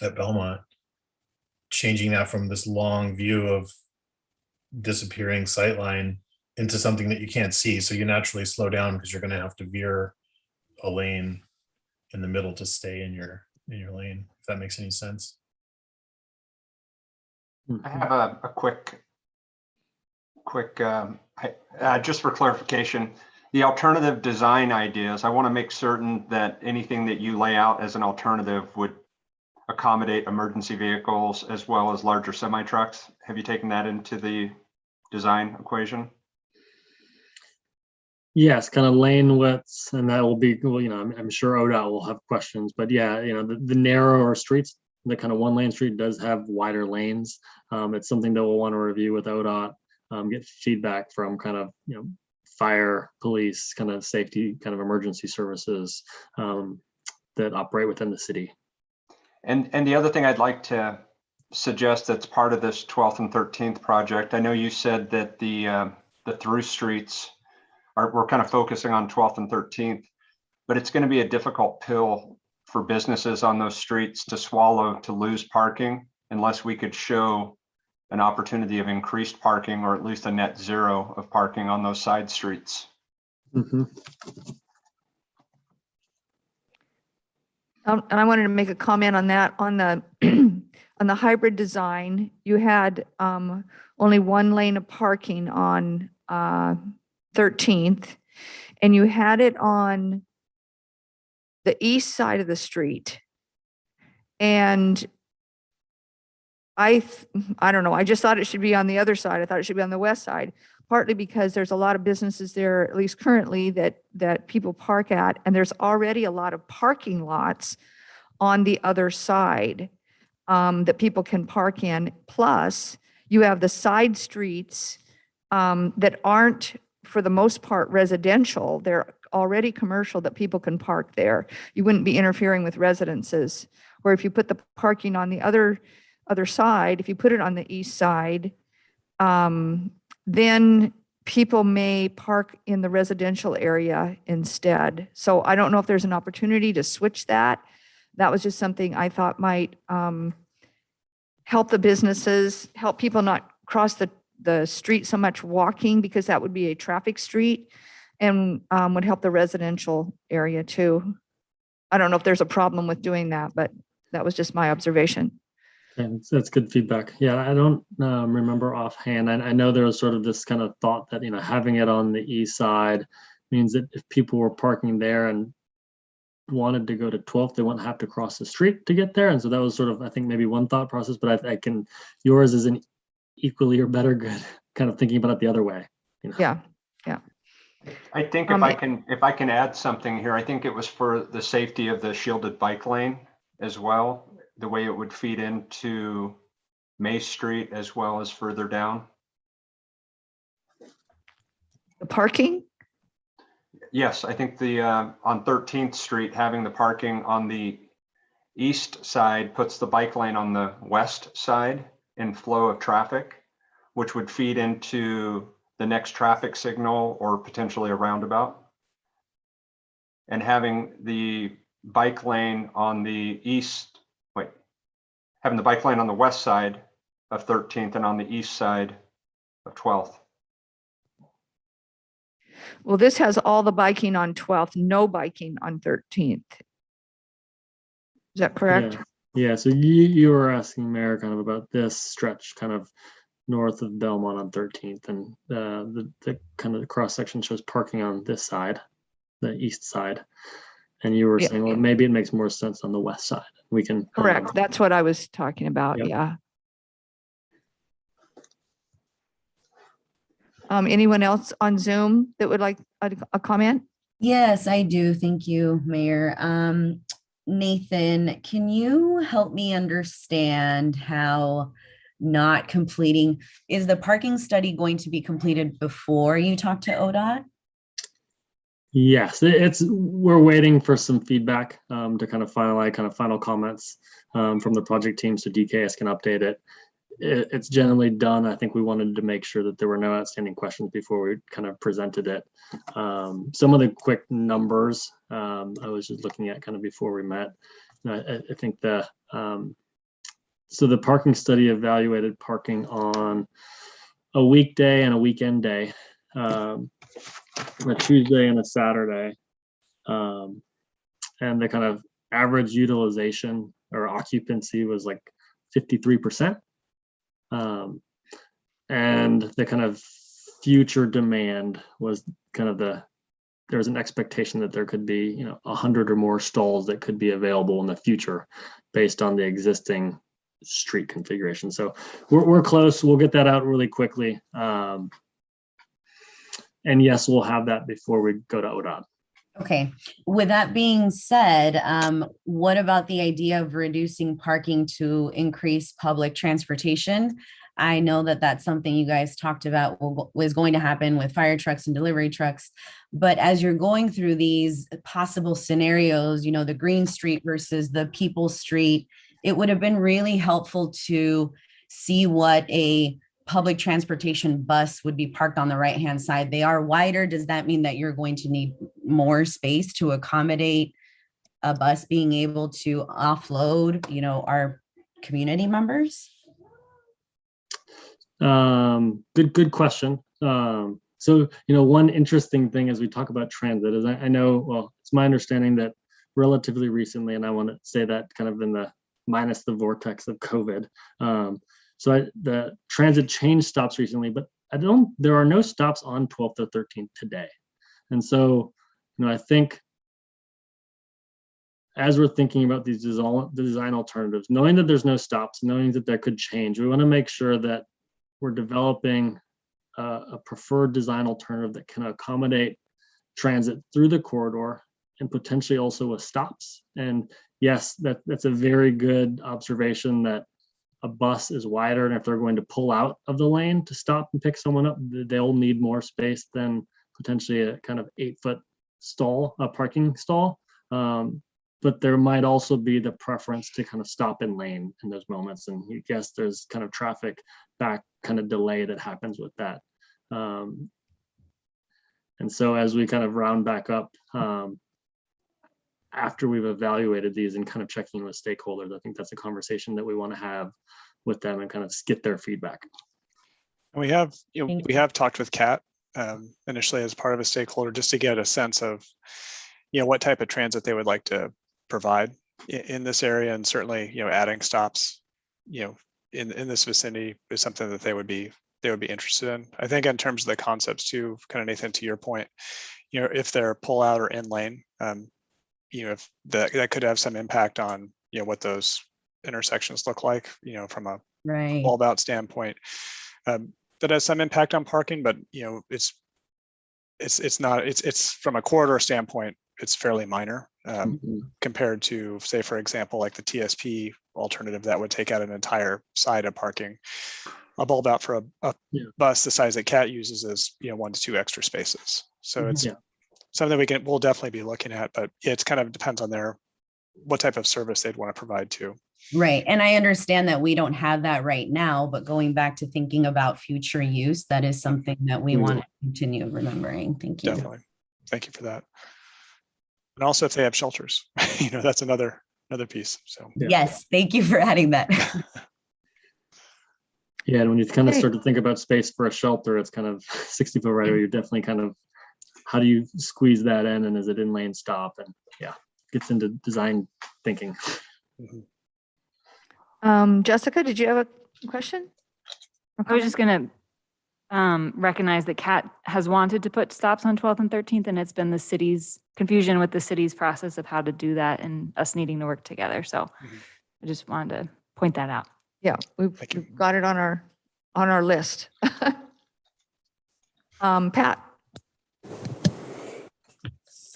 at Belmont, changing that from this long view of disappearing sightline into something that you can't see. So you naturally slow down because you're going to have to veer a lane in the middle to stay in your lane, if that makes any sense. I have a quick, just for clarification, the alternative design ideas, I want to make certain that anything that you lay out as an alternative would accommodate emergency vehicles as well as larger semi trucks. Have you taken that into the design equation? Yes, kind of lane widths, and that will be, well, I'm sure ODOT will have questions, but yeah, the narrower streets, the kind of one lane street does have wider lanes. It's something that we'll want to review with ODOT, get feedback from kind of, fire, police, kind of safety, kind of emergency services that operate within the city. And the other thing I'd like to suggest that's part of this 12th and 13th project, I know you said that the through streets we're kind of focusing on 12th and 13th, but it's going to be a difficult pill for businesses on those streets to swallow, to lose parking, unless we could show an opportunity of increased parking, or at least a net zero of parking on those side streets. And I wanted to make a comment on that. On the on the hybrid design, you had only one lane of parking on 13th, and you had it on the east side of the street. And I don't know, I just thought it should be on the other side. I thought it should be on the west side, partly because there's a lot of businesses there, at least currently, that people park at, and there's already a lot of parking lots on the other side that people can park in. Plus, you have the side streets that aren't, for the most part, residential. They're already commercial, that people can park there. You wouldn't be interfering with residences. Where if you put the parking on the other side, if you put it on the east side, then people may park in the residential area instead. So I don't know if there's an opportunity to switch that. That was just something I thought might help the businesses, help people not cross the street so much walking, because that would be a traffic street, and would help the residential area too. I don't know if there's a problem with doing that, but that was just my observation. And that's good feedback. Yeah, I don't remember offhand. I know there was sort of this kind of thought that, having it on the east side means that if people were parking there and wanted to go to 12th, they wouldn't have to cross the street to get there. And so that was sort of, I think, maybe one thought process, but yours is an equally or better good kind of thinking about it the other way. Yeah. I think if I can add something here, I think it was for the safety of the shielded bike lane as well, the way it would feed into May Street as well as further down. The parking? yes, I think the, on 13th Street, having the parking on the east side puts the bike lane on the west side in flow of traffic, which would feed into the next traffic signal or potentially a roundabout. And having the bike lane on the having the bike lane on the west side of 13th and on the east side of 12th. Well, this has all the biking on 12th, no biking on 13th. Is that correct? Yeah, so you were asking Mayor kind of about this stretch kind of north of Belmont on 13th, and the kind of the cross section shows parking on this side, the east side. And you were saying, well, maybe it makes more sense on the west side. We can. Correct. That's what I was talking about. Yep. Yeah. Anyone else on Zoom that would like a comment? Yes, I do. Thank you, Mayor. Nathan, can you help me understand how not completing, is the parking study going to be completed before you talk to ODOT? Yes, we're waiting for some feedback to kind of finalize final comments from the project team so DKS can update it. It's generally done. I think we wanted to make sure that there were no outstanding questions before we kind of presented it. Some of the quick numbers I was just looking at kind of before we met. I think so the parking study evaluated parking on a weekday and a weekend day, a Tuesday and a Saturday, and the kind of average utilization or occupancy was like 53%. And the kind of future demand was kind of there was an expectation that there could be, 100 or more stalls that could be available in the future based on the existing street configuration. So we're close. We'll get that out really quickly. And yes, we'll have that before we go to ODOT. Okay. With that being said, what about the idea of reducing parking to increase public transportation? I know that that's something you guys talked about was going to happen with fire trucks and delivery trucks. But as you're going through these possible scenarios, the Green Street versus the People Street, it would have been really helpful to see what a public transportation bus would be parked on the right-hand side. They are wider. Does that mean that you're going to need more space to accommodate a bus being able to offload, our community members? Good question. So, one interesting thing as we talk about transit is I know, well, it's my understanding that relatively recently, and I want to say that kind of in the minus the vortex of COVID. So the transit changed stops recently, but there are no stops on 12th or 13th today. And so, I think as we're thinking about these design alternatives, knowing that there's no stops, knowing that that could change, we want to make sure that we're developing a preferred design alternative that can accommodate transit through the corridor and potentially also with stops. And yes, that's a very good observation that a bus is wider, and if they're going to pull out of the lane to stop and pick someone up, they'll need more space than potentially a kind of 8-foot stall, a parking stall. But there might also be the preference to kind of stop in lane in those moments. And you guess there's kind of traffic back kind of delay that happens with that. And so as we kind of round back up, after we've evaluated these and kind of checking with stakeholders, I think that's a conversation that we want to have with them and kind of get their feedback. And we have talked with Kat initially as part of a stakeholder just to get a sense of, what type of transit they would like to provide in this area, and certainly, adding stops, in this vicinity is something that they would be interested in. I think in terms of the concepts too, kind of Nathan, to your point, if they're pull out or in lane, if that could have some impact on, what those intersections look like, from a bulb out standpoint, that has some impact on parking, but it's from a corridor standpoint, it's fairly minor compared to, say, for example, like the TSP alternative that would take out an entire side of parking. A bulb out for a bus the size that CAT uses is 1 to 2 extra spaces. So something we'll definitely be looking at, but it kind of depends on what type of service they'd want to provide too. Right. And I understand that we don't have that right now, but going back to thinking about future use, that is something that we want to continue remembering. Thank you. Definitely. Thank you for that. And also if they have shelters, that's another piece. So yes, thank you for adding that. Yeah, and when you kind of start to think about space for a shelter, it's kind of 60 foot right away. You're definitely kind of, how do you squeeze that in, and is it in lane stop? And yeah, gets into design thinking. Jessica, did you have a question? I was just gonna recognize that Kat has wanted to put stops on 12th and 13th, and it's been the city's confusion with the city's process of how to do that and us needing to work together. So I just wanted to point that out. Yeah, we've got it on our list. Pat.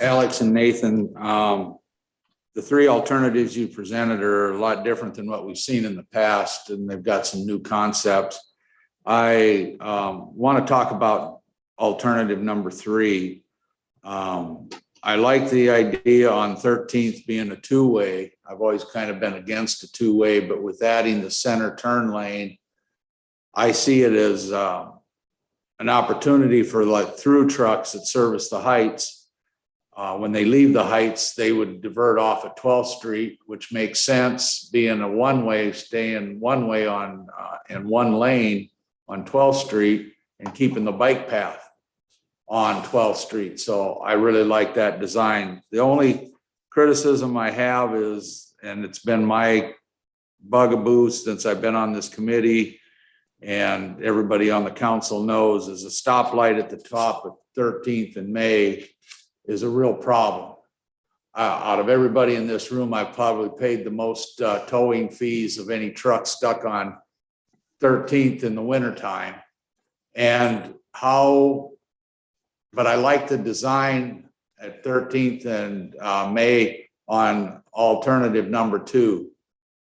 Alex and Nathan, the three alternatives you presented are a lot different than what we've seen in the past, and they've got some new concepts. I want to talk about alternative number 3. I like the idea on 13th being a 2-way. I've always kind of been against a 2-way, but with adding the center turn lane, I see it as an opportunity for like through trucks that service the Heights. When they leave the Heights, they would divert off at 12th Street, which makes sense, being a one-way, staying one way on in one lane on 12th Street and keeping the bike path on 12th Street. So I really like that design. The only criticism I have is, and it's been my bugaboo since I've been on this committee, and everybody on the council knows, is a stoplight at the top of 13th and May is a real problem. Out of everybody in this room, I've probably paid the most towing fees of any truck stuck on 13th in the wintertime. But I like the design at 13th and May on alternative number 2.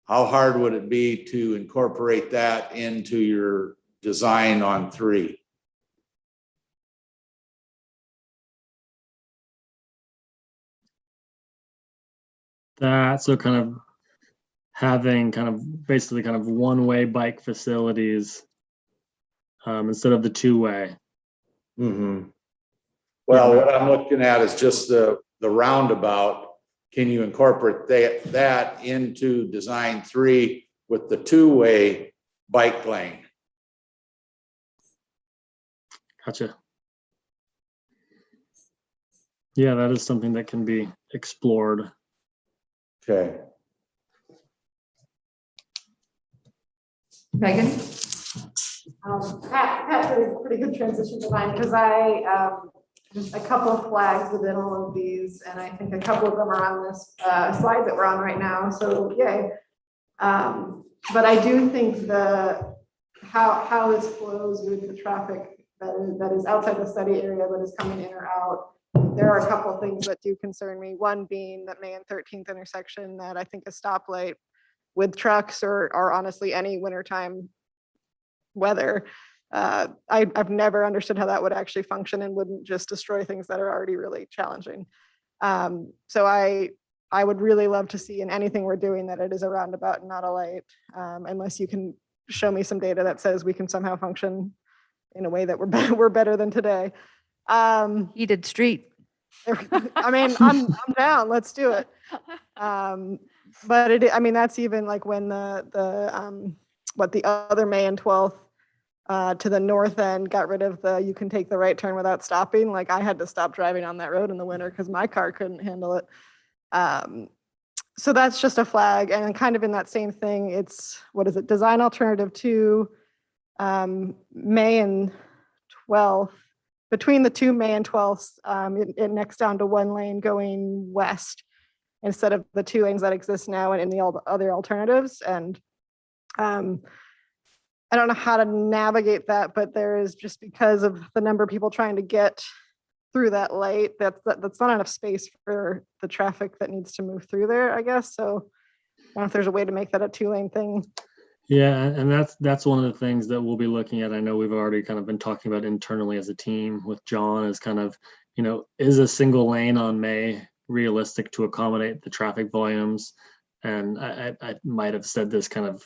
How hard would it be to incorporate that into your design on 3? That, so kind of having basically one-way bike facilities instead of the 2-way. Mm-hmm. Well, what I'm looking at is just the roundabout. Can you incorporate that into design 3 with the 2-way bike lane? Gotcha. Yeah, that is something that can be explored. Okay. Megan? Pat did a pretty good transition to mine because I just a couple of flags within all of these, and I think a couple of them are on this slide that we're on right now. So yay. But I do think how this flows with the traffic that is outside the study area that is coming in or out. There are a couple of things that do concern me. One being that May and 13th intersection, that I think a stoplight with trucks or honestly any wintertime weather, I've never understood how that would actually function and wouldn't just destroy things that are already really challenging. So I would really love to see in anything we're doing that it is a roundabout and not a light, unless you can show me some data that says we can somehow function in a way that we're better than today. Heated street. I mean, I'm down. Let's do it. But I mean, that's even like when the other May and 12th to the north end got rid of you can take the right turn without stopping. Like I had to stop driving on that road in the winter because my car couldn't handle it. So that's just a flag. And kind of in that same thing, it's, what is it? Design alternative 2, May and 12th. Between the 2 May and 12th, it necks down to one lane going west instead of the 2 lanes that exist now and in the other alternatives. And I don't know how to navigate that, but there is, just because of the number of people trying to get through that light, that's not enough space for the traffic that needs to move through there, I guess. So I don't know if there's a way to make that a 2-lane thing. Yeah, and that's one of the things that we'll be looking at. I know we've already kind of been talking about internally as a team with John, is kind of, is a single lane on May realistic to accommodate the traffic volumes? And I might have said this kind of,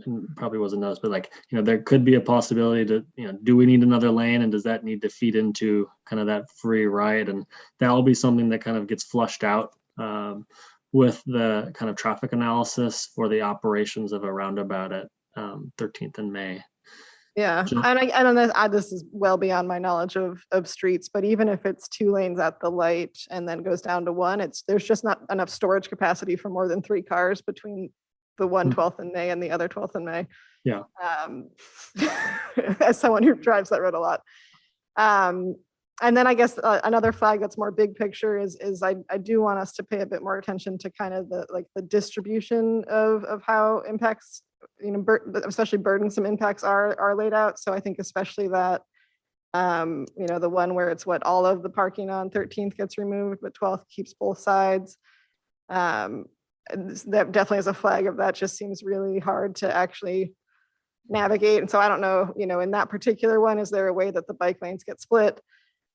and probably wasn't noticed, but like, there could be a possibility to, do we need another lane, and does that need to feed into kind of that free ride? And that'll be something that kind of gets flushed out with the kind of traffic analysis for the operations of a roundabout at 13th and May. Yeah, Sure. and I don't know, this is well beyond my knowledge of streets, but even if it's 2 lanes at the light and then goes down to 1, there's just not enough storage capacity for more than 3 cars between the one 12th in May and the other 12th in May. Yeah. As someone who drives that road a lot. And then I guess another flag that's more big picture is I do want us to pay a bit more attention to kind of the distribution of how impacts, especially burdensome impacts are laid out. So I think especially that, the one where it's all of the parking on 13th gets removed, but 12th keeps both sides. That definitely is a flag of that just seems really hard to actually navigate. And so I don't know, in that particular one, is there a way that the bike lanes get split?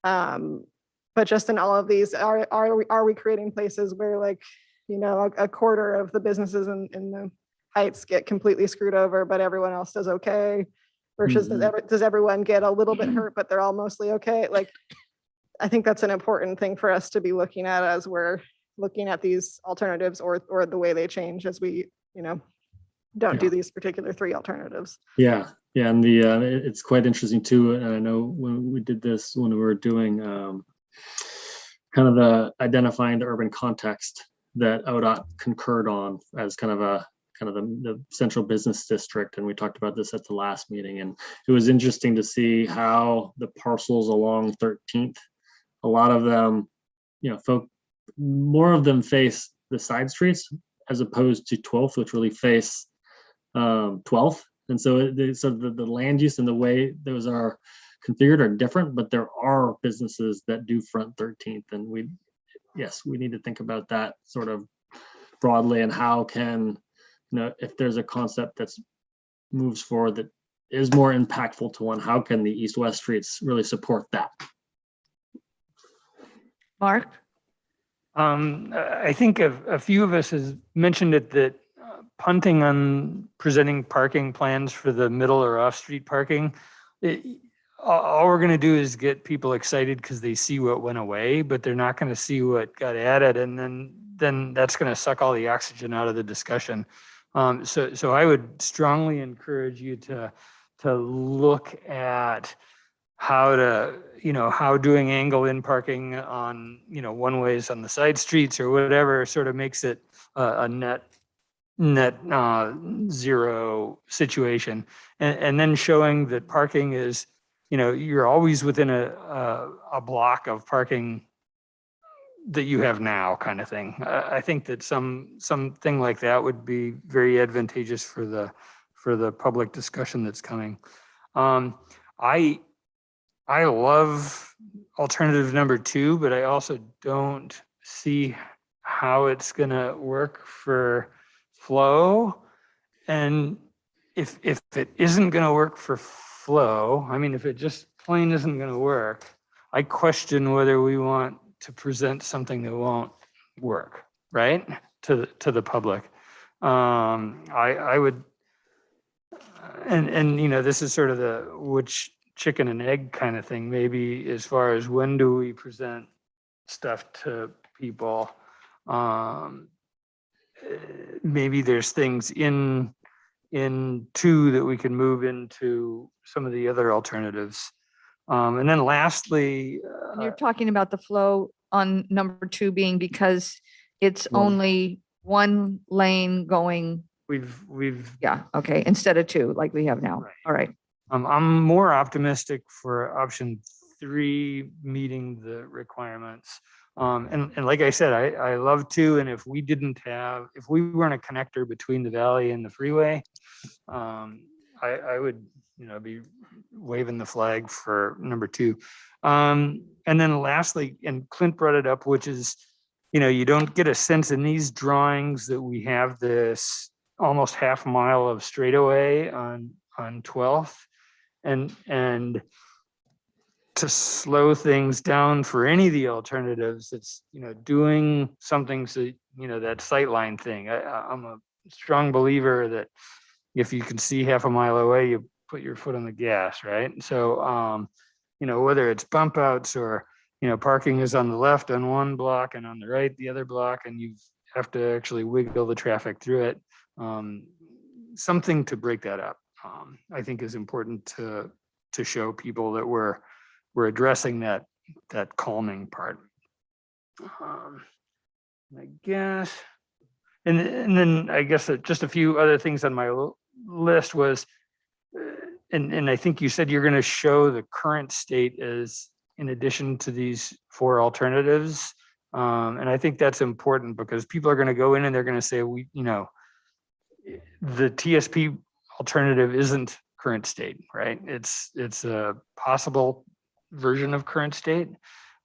But just in all of these, are we creating places where a quarter of the businesses in the Heights get completely screwed over, but everyone else does okay? Versus does everyone get a little bit hurt, but they're all mostly okay? I think that's an important thing for us to be looking at as we're looking at these alternatives or the way they change as we, don't do these particular 3 alternatives. Yeah. Yeah. And it's quite interesting too. And I know when we did this, when we were doing kind of the identifying the urban context that ODOT concurred on as kind of the central business district. And we talked about this at the last meeting, and it was interesting to see how the parcels along 13th, a lot of them, more of them face the side streets as opposed to 12th, which really face 12th. And so the land use and the way those are configured are different, but there are businesses that do front 13th. And we need to think about that sort of broadly, and how can, if there's a concept that's moves forward that is more impactful to one, how can the east-west streets really support that? Mark? I think a few of us has mentioned it, that punting on presenting parking plans for the middle or off-street parking, all we're going to do is get people excited because they see what went away, but they're not going to see what got added, and then that's going to suck all the oxygen out of the discussion. So I would strongly encourage you to look at how doing angle in parking on, one ways on the side streets or whatever sort of makes it a net zero situation. And then showing that parking is, you're always within a block of parking that you have now, kind of thing. I think that something like that would be very advantageous for the public discussion that's coming. I love alternative number 2, but I also don't see how it's gonna work for flow. And if it isn't gonna work for flow, if it just plain isn't gonna work, I question whether we want to present something that won't work, right? To the public. I would, and this is sort of the which chicken and egg kind of thing, maybe, as far as when do we present stuff to people. Maybe there's things in 2 that we can move into some of the other alternatives. And then lastly, You're talking about the flow on number 2 being because it's only 1 lane going. We've Yeah, okay, instead of 2 like we have now. All right. I'm more optimistic for option 3 meeting the requirements. And like I said, I love 2. And if we weren't a connector between the valley and the freeway, I would, be waving the flag for number 2. And then lastly, and Clint brought it up, which is, you don't get a sense in these drawings that we have this almost half mile of straightaway on 12th. And to slow things down for any of the alternatives, it's, doing something so, that sightline thing. I'm a strong believer that if you can see half a mile away, you put your foot on the gas, right? So, whether it's bump outs or, parking is on the left on one block and on the right, the other block, and you have to actually wiggle the traffic through it. Something to break that up, I think is important to show people that we're addressing that calming part. I guess, and then I guess that just a few other things on my list was, and I think you said you're going to show the current state as in addition to these 4 alternatives. And I think that's important because people are going to go in and they're going to say, the TSP alternative isn't current state, right? It's a possible version of current state.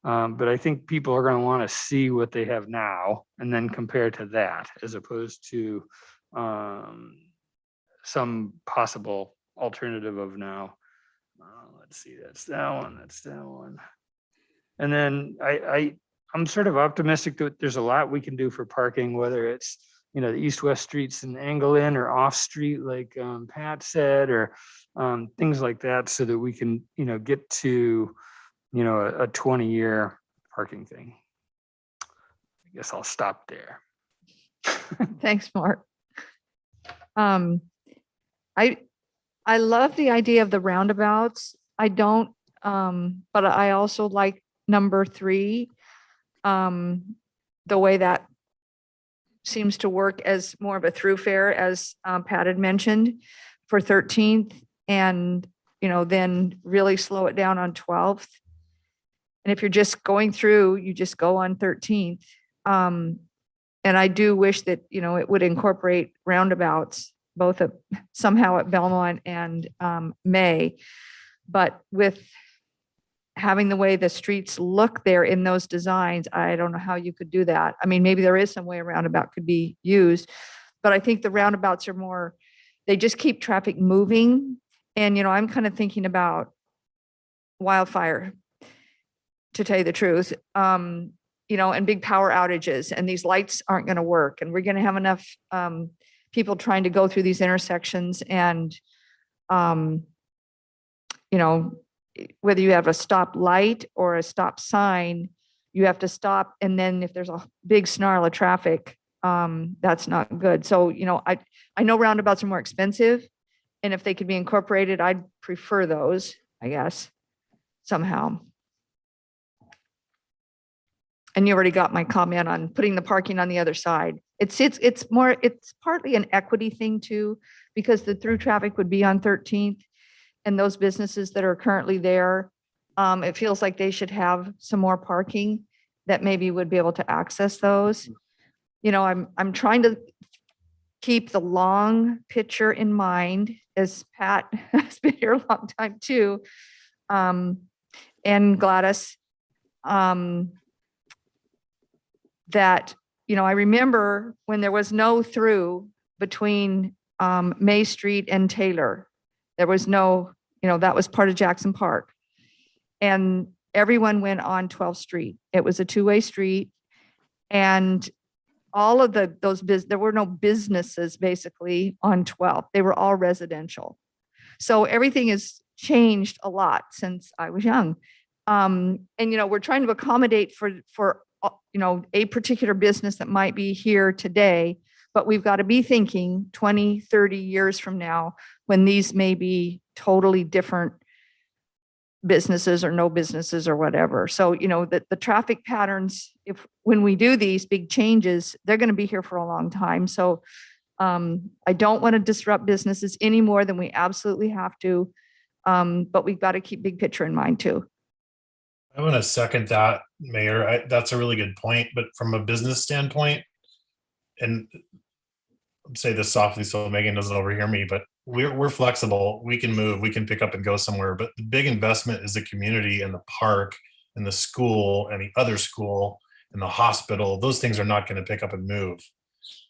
But I think people are going to want to see what they have now and then compare to that as opposed to some possible alternative of now. Let's see, that's that one. And then I'm sort of optimistic that there's a lot we can do for parking, whether it's, the east-west streets and angle in or off street, like Pat said, or things like that, so that we can, get to, a 20-year parking thing. I guess I'll stop there. Thanks, Mark. I love the idea of the roundabouts. I don't, but I also like number 3, the way that seems to work as more of a throughfare, as Pat had mentioned, for 13th, and then really slow it down on 12th. And if you're just going through, you just go on 13th. And I do wish that it would incorporate roundabouts both somehow at Belmont and May, but with having the way the streets look there in those designs, I don't know how you could do that. I mean, maybe there is some way a roundabout could be used, but I think the roundabouts are more, they just keep traffic moving. And, I'm kind of thinking about wildfire, to tell you the truth, and big power outages, and these lights aren't going to work. And we're going to have enough people trying to go through these intersections, and, whether you have a stop light or a stop sign, you have to stop. And then if there's a big snarl of traffic, that's not good. So, I know roundabouts are more expensive, and if they could be incorporated, I'd prefer those, I guess, somehow. And you already got my comment on putting the parking on the other side. It's partly an equity thing too, because the through traffic would be on 13th. And those businesses that are currently there, it feels like they should have some more parking that maybe would be able to access those. I'm trying to keep the long picture in mind, as Pat has been here a long time too, and Gladys, that, I remember when there was no through between May Street and Taylor. There was no, that was part of Jackson Park. And everyone went on 12th Street. It was a 2-way street. And all of there were no businesses basically on 12th. They were all residential. So everything has changed a lot since I was young. And, we're trying to accommodate for a particular business that might be here today, but we've got to be thinking 20, 30 years from now, when these may be totally different businesses or no businesses or whatever. So, the traffic patterns, when we do these big changes, they're going to be here for a long time. So I don't want to disrupt businesses any more than we absolutely have to. But we've got to keep big picture in mind too. I want to second that, Mayor. That's a really good point. But from a business standpoint, and I'll say this softly so Megan doesn't overhear me, but we're flexible. We can move, we can pick up and go somewhere. But the big investment is the community and the park and the school and the other school and the hospital. Those things are not going to pick up and move.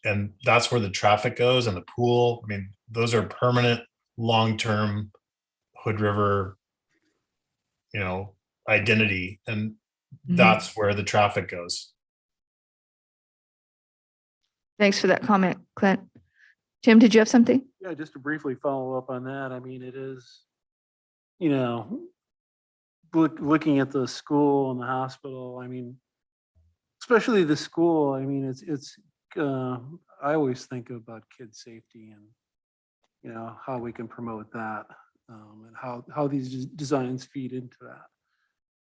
And that's where the traffic goes, and the pool. I mean, those are permanent, long-term Hood River, identity, and Mhm. that's where the traffic goes. Thanks for that comment, Clint. Tim, did you have something? Yeah, just to briefly follow up on that, I mean, it is, you know, looking at the school and the hospital, I mean, especially the school, I mean, I always think about kid safety and, you know, how we can promote that, and how these designs feed into that.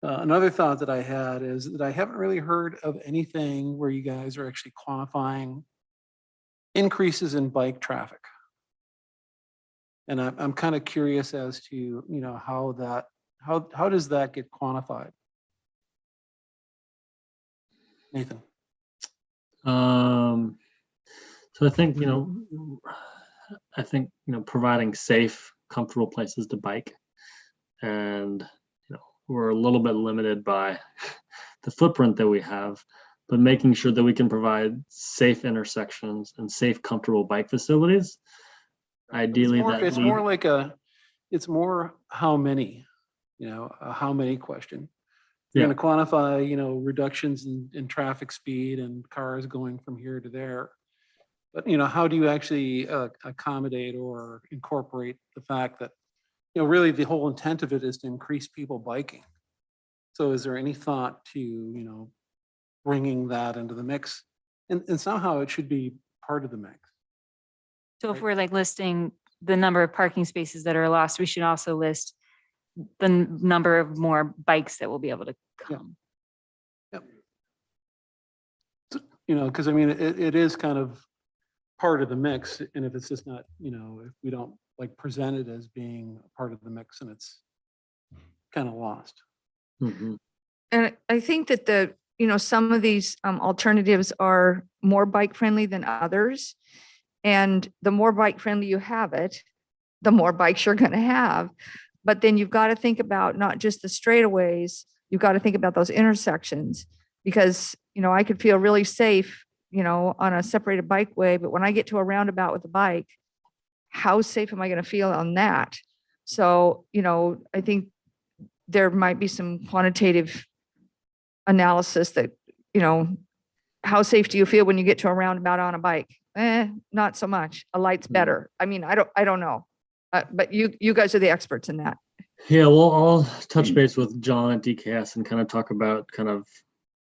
Another thought that I had is that I haven't really heard of anything where you guys are actually quantifying increases in bike traffic. And I'm kind of curious as to, you know, how does that get quantified? Nathan. So I think, providing safe, comfortable places to bike, and, we're a little bit limited by the footprint that we have, but making sure that we can provide safe intersections and safe, comfortable bike facilities. Ideally, it's more how many, a how many question. Yeah. You're going to quantify, reductions in traffic speed and cars going from here to there. But, how do you actually accommodate or incorporate the fact that, really the whole intent of it is to increase people biking. So is there any thought to, bringing that into the mix? And somehow it should be part of the mix. So if we're like listing the number of parking spaces that are lost, we should also list the number of more bikes that will be able to come. Yep. Because I mean, it is kind of part of the mix. And if it's just not, if we don't like present it as being a part of the mix, and it's kind of lost. Mm-hmm. And I think that some of these alternatives are more bike friendly than others. And the more bike friendly you have it, the more bikes you're going to have. But then you've got to think about not just the straightaways, you've got to think about those intersections, because, I could feel really safe, on a separated bikeway, but when I get to a roundabout with a bike, how safe am I going to feel on that? So, I think there might be some quantitative analysis that, how safe do you feel when you get to a roundabout on a bike? Not so much. A light's better. I mean, I don't know. But you guys are the experts in that. Yeah, well, I'll touch base with John at DKS and kind of talk about kind of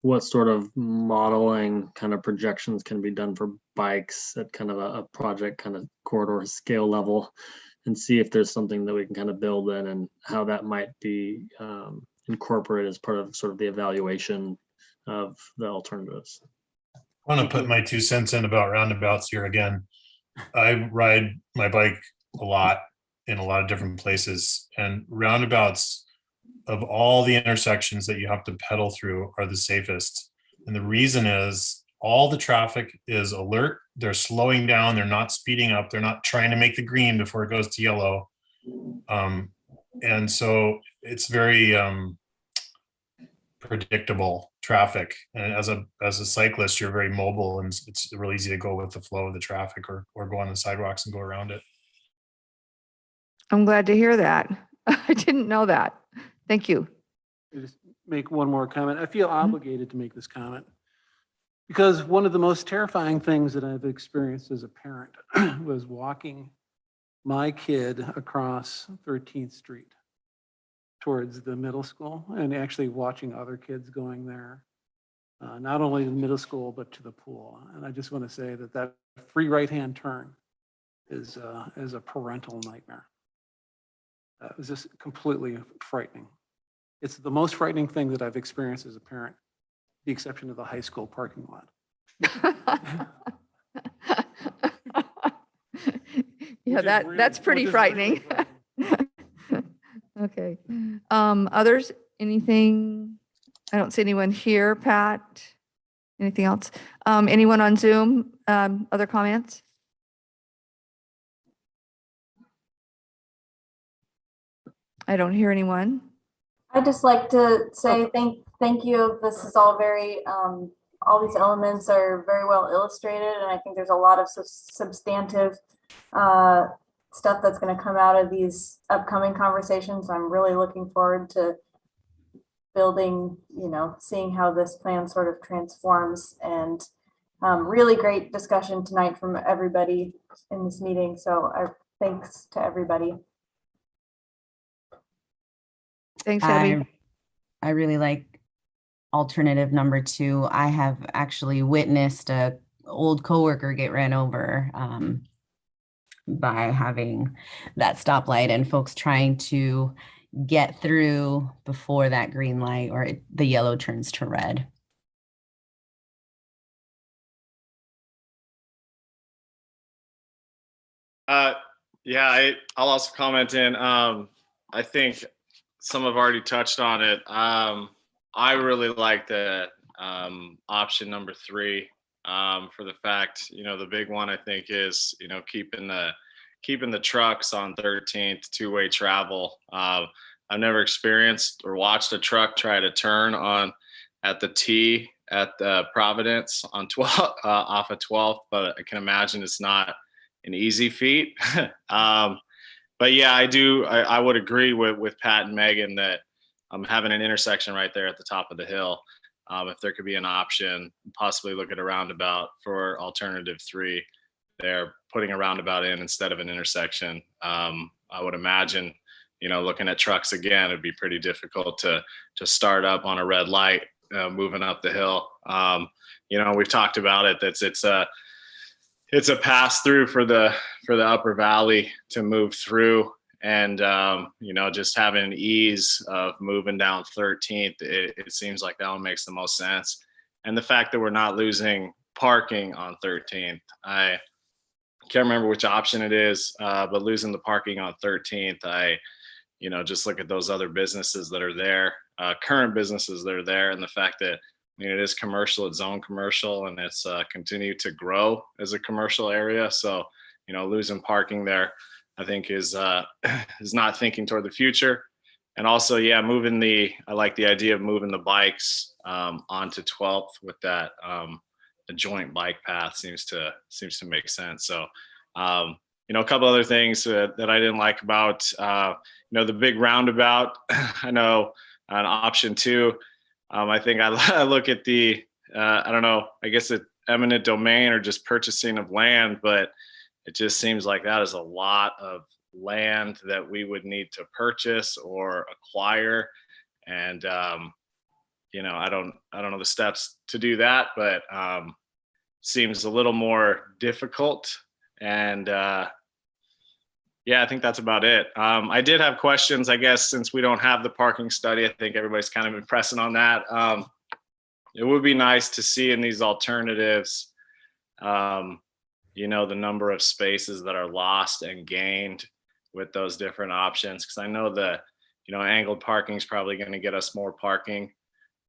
what sort of modeling kind of projections can be done for bikes at kind of a project kind of corridor scale level, and see if there's something that we can kind of build in and how that might be incorporated as part of sort of the evaluation of the alternatives. I want to put my 2 cents in about roundabouts here again. I ride my bike a lot in a lot of different places, and roundabouts of all the intersections that you have to pedal through are the safest. And the reason is all the traffic is alert. They're slowing down. They're not speeding up. They're not trying to make the green before it goes to yellow. And so it's very predictable traffic. And as a cyclist, you're very mobile, and it's really easy to go with the flow of the traffic or go on the sidewalks and go around it. I'm glad to hear that. I didn't know that. Thank you. I just make one more comment. I feel obligated to make this comment because one of the most terrifying things that I've experienced as a parent was walking my kid across 13th Street towards the middle school and actually watching other kids going there, not only to the middle school, but to the pool. And I just want to say that free right-hand turn is a parental nightmare. It was just completely frightening. It's the most frightening thing that I've experienced as a parent, the exception of the high school parking lot. Yeah, that's pretty frightening. Okay. Others, anything? I don't see anyone here. Pat, anything else? Anyone on Zoom? Other comments? I don't hear anyone. I'd just like to say thank you. This is all very, all these elements are very well illustrated, and I think there's a lot of substantive stuff that's going to come out of these upcoming conversations. I'm really looking forward to building, seeing how this plan sort of transforms, and really great discussion tonight from everybody in this meeting. So thanks to everybody. Thanks, Abby. I really like alternative number 2. I have actually witnessed a old coworker get ran over by having that stoplight and folks trying to get through before that green light or the yellow turns to red. Yeah, I'll also comment in. I think some have already touched on it. I really like the option number 3 for the fact, the big one I think is, keeping the trucks on 13th, two-way travel. I've never experienced or watched a truck try to turn at the T at Providence on 12 off of 12th, but I can imagine it's not an easy feat. But yeah, I would agree with Pat and Megan that having an intersection right there at the top of the hill, if there could be an option, possibly look at a roundabout for alternative 3. They're putting a roundabout in instead of an intersection. I would imagine, looking at trucks again, it'd be pretty difficult to start up on a red light moving up the hill. We've talked about it. It's a pass through for the upper valley to move through, and just having ease of moving down 13th, it seems like that one makes the most sense. And the fact that we're not losing parking on 13th, I can't remember which option it is, but losing the parking on 13th, I just look at those other businesses that are there, current businesses that are there, and the fact that it is commercial, it's zone commercial, and it's continued to grow as a commercial area. So, losing parking there, I think is not thinking toward the future. And also, yeah, I like the idea of moving the bikes onto 12th with that a joint bike path seems to make sense. So, a couple other things that I didn't like about the big roundabout. I know on option 2. I think I look at the, I don't know, I guess it's eminent domain or just purchasing of land, but it just seems like that is a lot of land that we would need to purchase or acquire. And, I don't know the steps to do that, but seems a little more difficult. And yeah, I think that's about it. I did have questions, I guess, since we don't have the parking study. I think everybody's kind of been pressing on that. It would be nice to see in these alternatives, the number of spaces that are lost and gained with those different options. Because I know that, angled parking is probably going to get us more parking,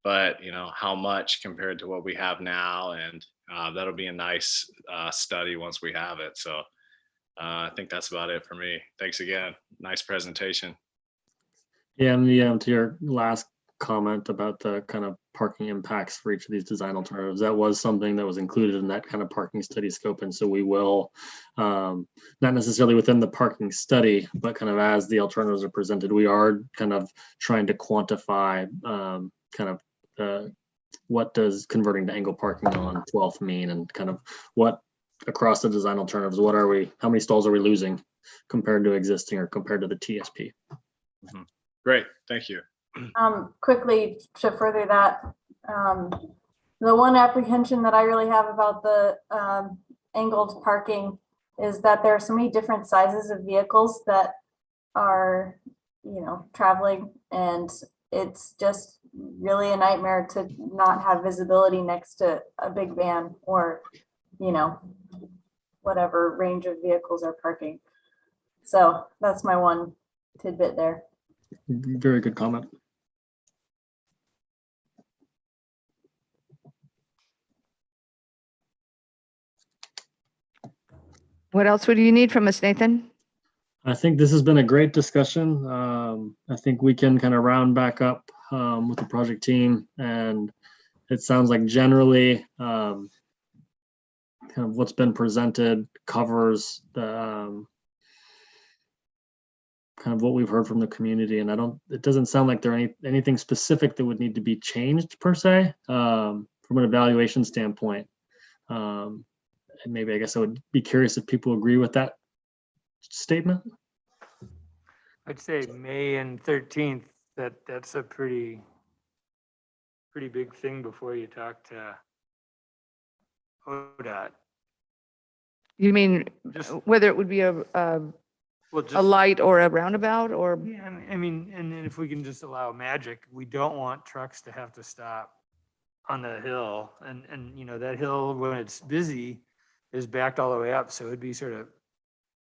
but, how much compared to what we have now. And that'll be a nice study once we have it. So I think that's about it for me. Thanks again. Nice presentation. Yeah, and to your last comment about the kind of parking impacts for each of these design alternatives, that was something that was included in that kind of parking study scope. And so we will, not necessarily within the parking study, but kind of as the alternatives are presented, we are kind of trying to quantify what does converting to angled parking on 12th mean, and kind of what across the design alternatives, how many stalls are we losing compared to existing or compared to the TSP? Mm-hmm. Great, thank you. Quickly to further that, the one apprehension that I really have about the angled parking is that there are so many different sizes of vehicles that are, traveling, and it's just really a nightmare to not have visibility next to a big van or, whatever range of vehicles are parking. So that's my one tidbit there. Very good comment. What else would you need from us, Nathan? I think this has been a great discussion. I think we can kind of round back up with the project team, and it sounds like generally kind of what's been presented covers the kind kind of what we've heard from the community, and it doesn't sound like there anything specific that would need to be changed per se, from an evaluation standpoint. And maybe, I guess I would be curious if people agree with that statement. I'd say May and 13th, that's a pretty big thing before you talk to ODOT. You mean Just- whether it would be a light or a roundabout or? Yeah, I mean, and then if we can just allow magic, we don't want trucks to have to stop on the hill. And you know, that hill, when it's busy, is backed all the way up. So it'd be sort of,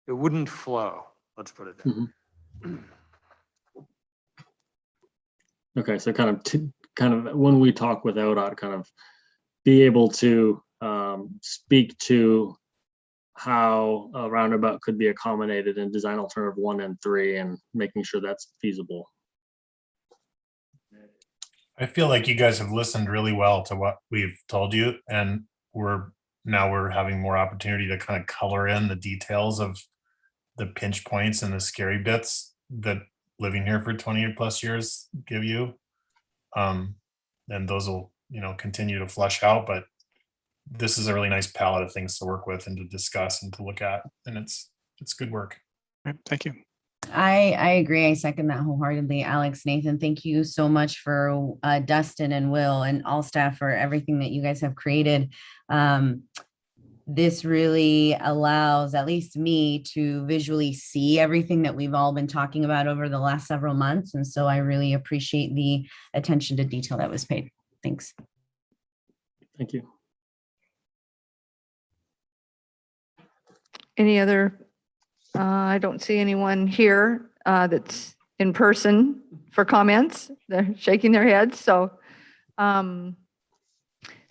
it wouldn't flow. Let's put it that way. Okay, so kind of when we talk with ODOT, kind of be able to speak to how a roundabout could be accommodated in design alternative 1 and 3 and making sure that's feasible. I feel like you guys have listened really well to what we've told you, and we're having more opportunity to kind of color in the details of the pinch points and the scary bits that living here for 20 plus years give you. And those will, continue to flush out, but this is a really nice palette of things to work with and to discuss and to look at, and it's good work. Thank you. I agree. I second that wholeheartedly. Alex, Nathan, thank you so much for Dustin and Will and all staff for everything that you guys have created. This really allows at least me to visually see everything that we've all been talking about over the last several months. And so I really appreciate the attention to detail that was paid. Thanks. Thank you. Any other? I don't see anyone here that's in person for comments. They're shaking their heads. So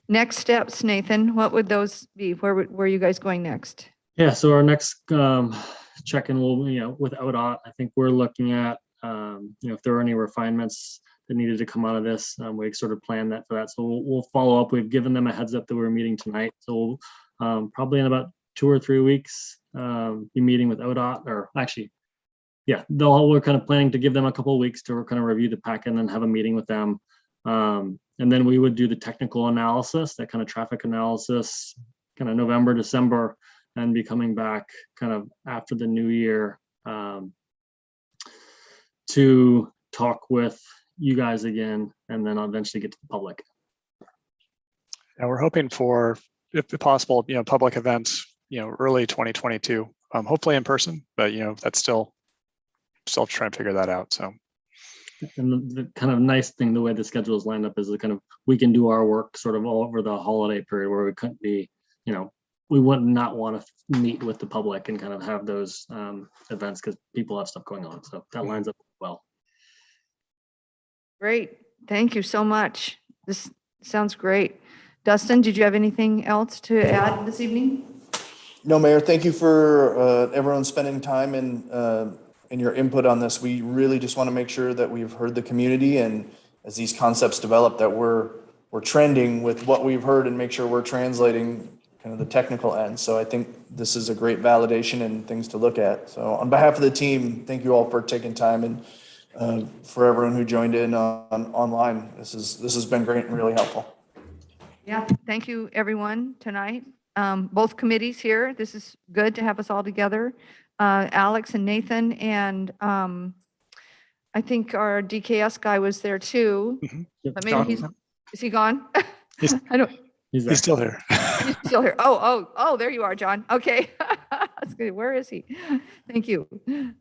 next steps, Nathan, what would those be? Where are you guys going next? Yeah, so our next check-in will, with ODOT, I think we're looking at, if there are any refinements that needed to come out of this, we sort of plan that for that. So we'll follow up. We've given them a heads up that we're meeting tonight. So we'll probably in about 2 or 3 weeks, be meeting with ODOT, or actually, yeah, we're kind of planning to give them a couple of weeks to kind of review the packet and then have a meeting with them. And then we would do the technical analysis, that kind of traffic analysis, kind of November, December, and be coming back kind of after the new year to talk with you guys again, and then I'll eventually get to the public. And we're hoping for, if possible, public events, early 2022, hopefully in person, but that's still trying to figure that out. So. And the kind of nice thing, the way the schedule is lined up, is we can do our work sort of all over the holiday period where we couldn't be, we would not want to meet with the public and kind of have those events because people have stuff going on. So that lines up well. Great. Thank you so much. This sounds great. Dustin, did you have anything else to add this evening? No, Mayor, thank you for everyone spending time and your input on this. We really just want to make sure that we've heard the community, and as these concepts develop, that we're trending with what we've heard and make sure we're translating kind of the technical end. So I think this is a great validation and things to look at. So on behalf of the team, thank you all for taking time, and for everyone who joined in online. This has been great and really helpful. Yeah, thank you everyone tonight. Both committees here. This is good to have us all together. Alex and Nathan, and I think our DKS guy was there too. But maybe is he gone? I don't. He's still here. He's still here. Oh, there you are, John. Okay. That's good. Where is he? Thank you.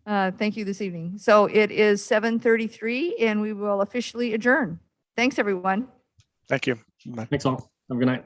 Thank you this evening. So it is 7:33 and we will officially adjourn. Thanks, everyone. Thank you. Thanks all. Have a good night.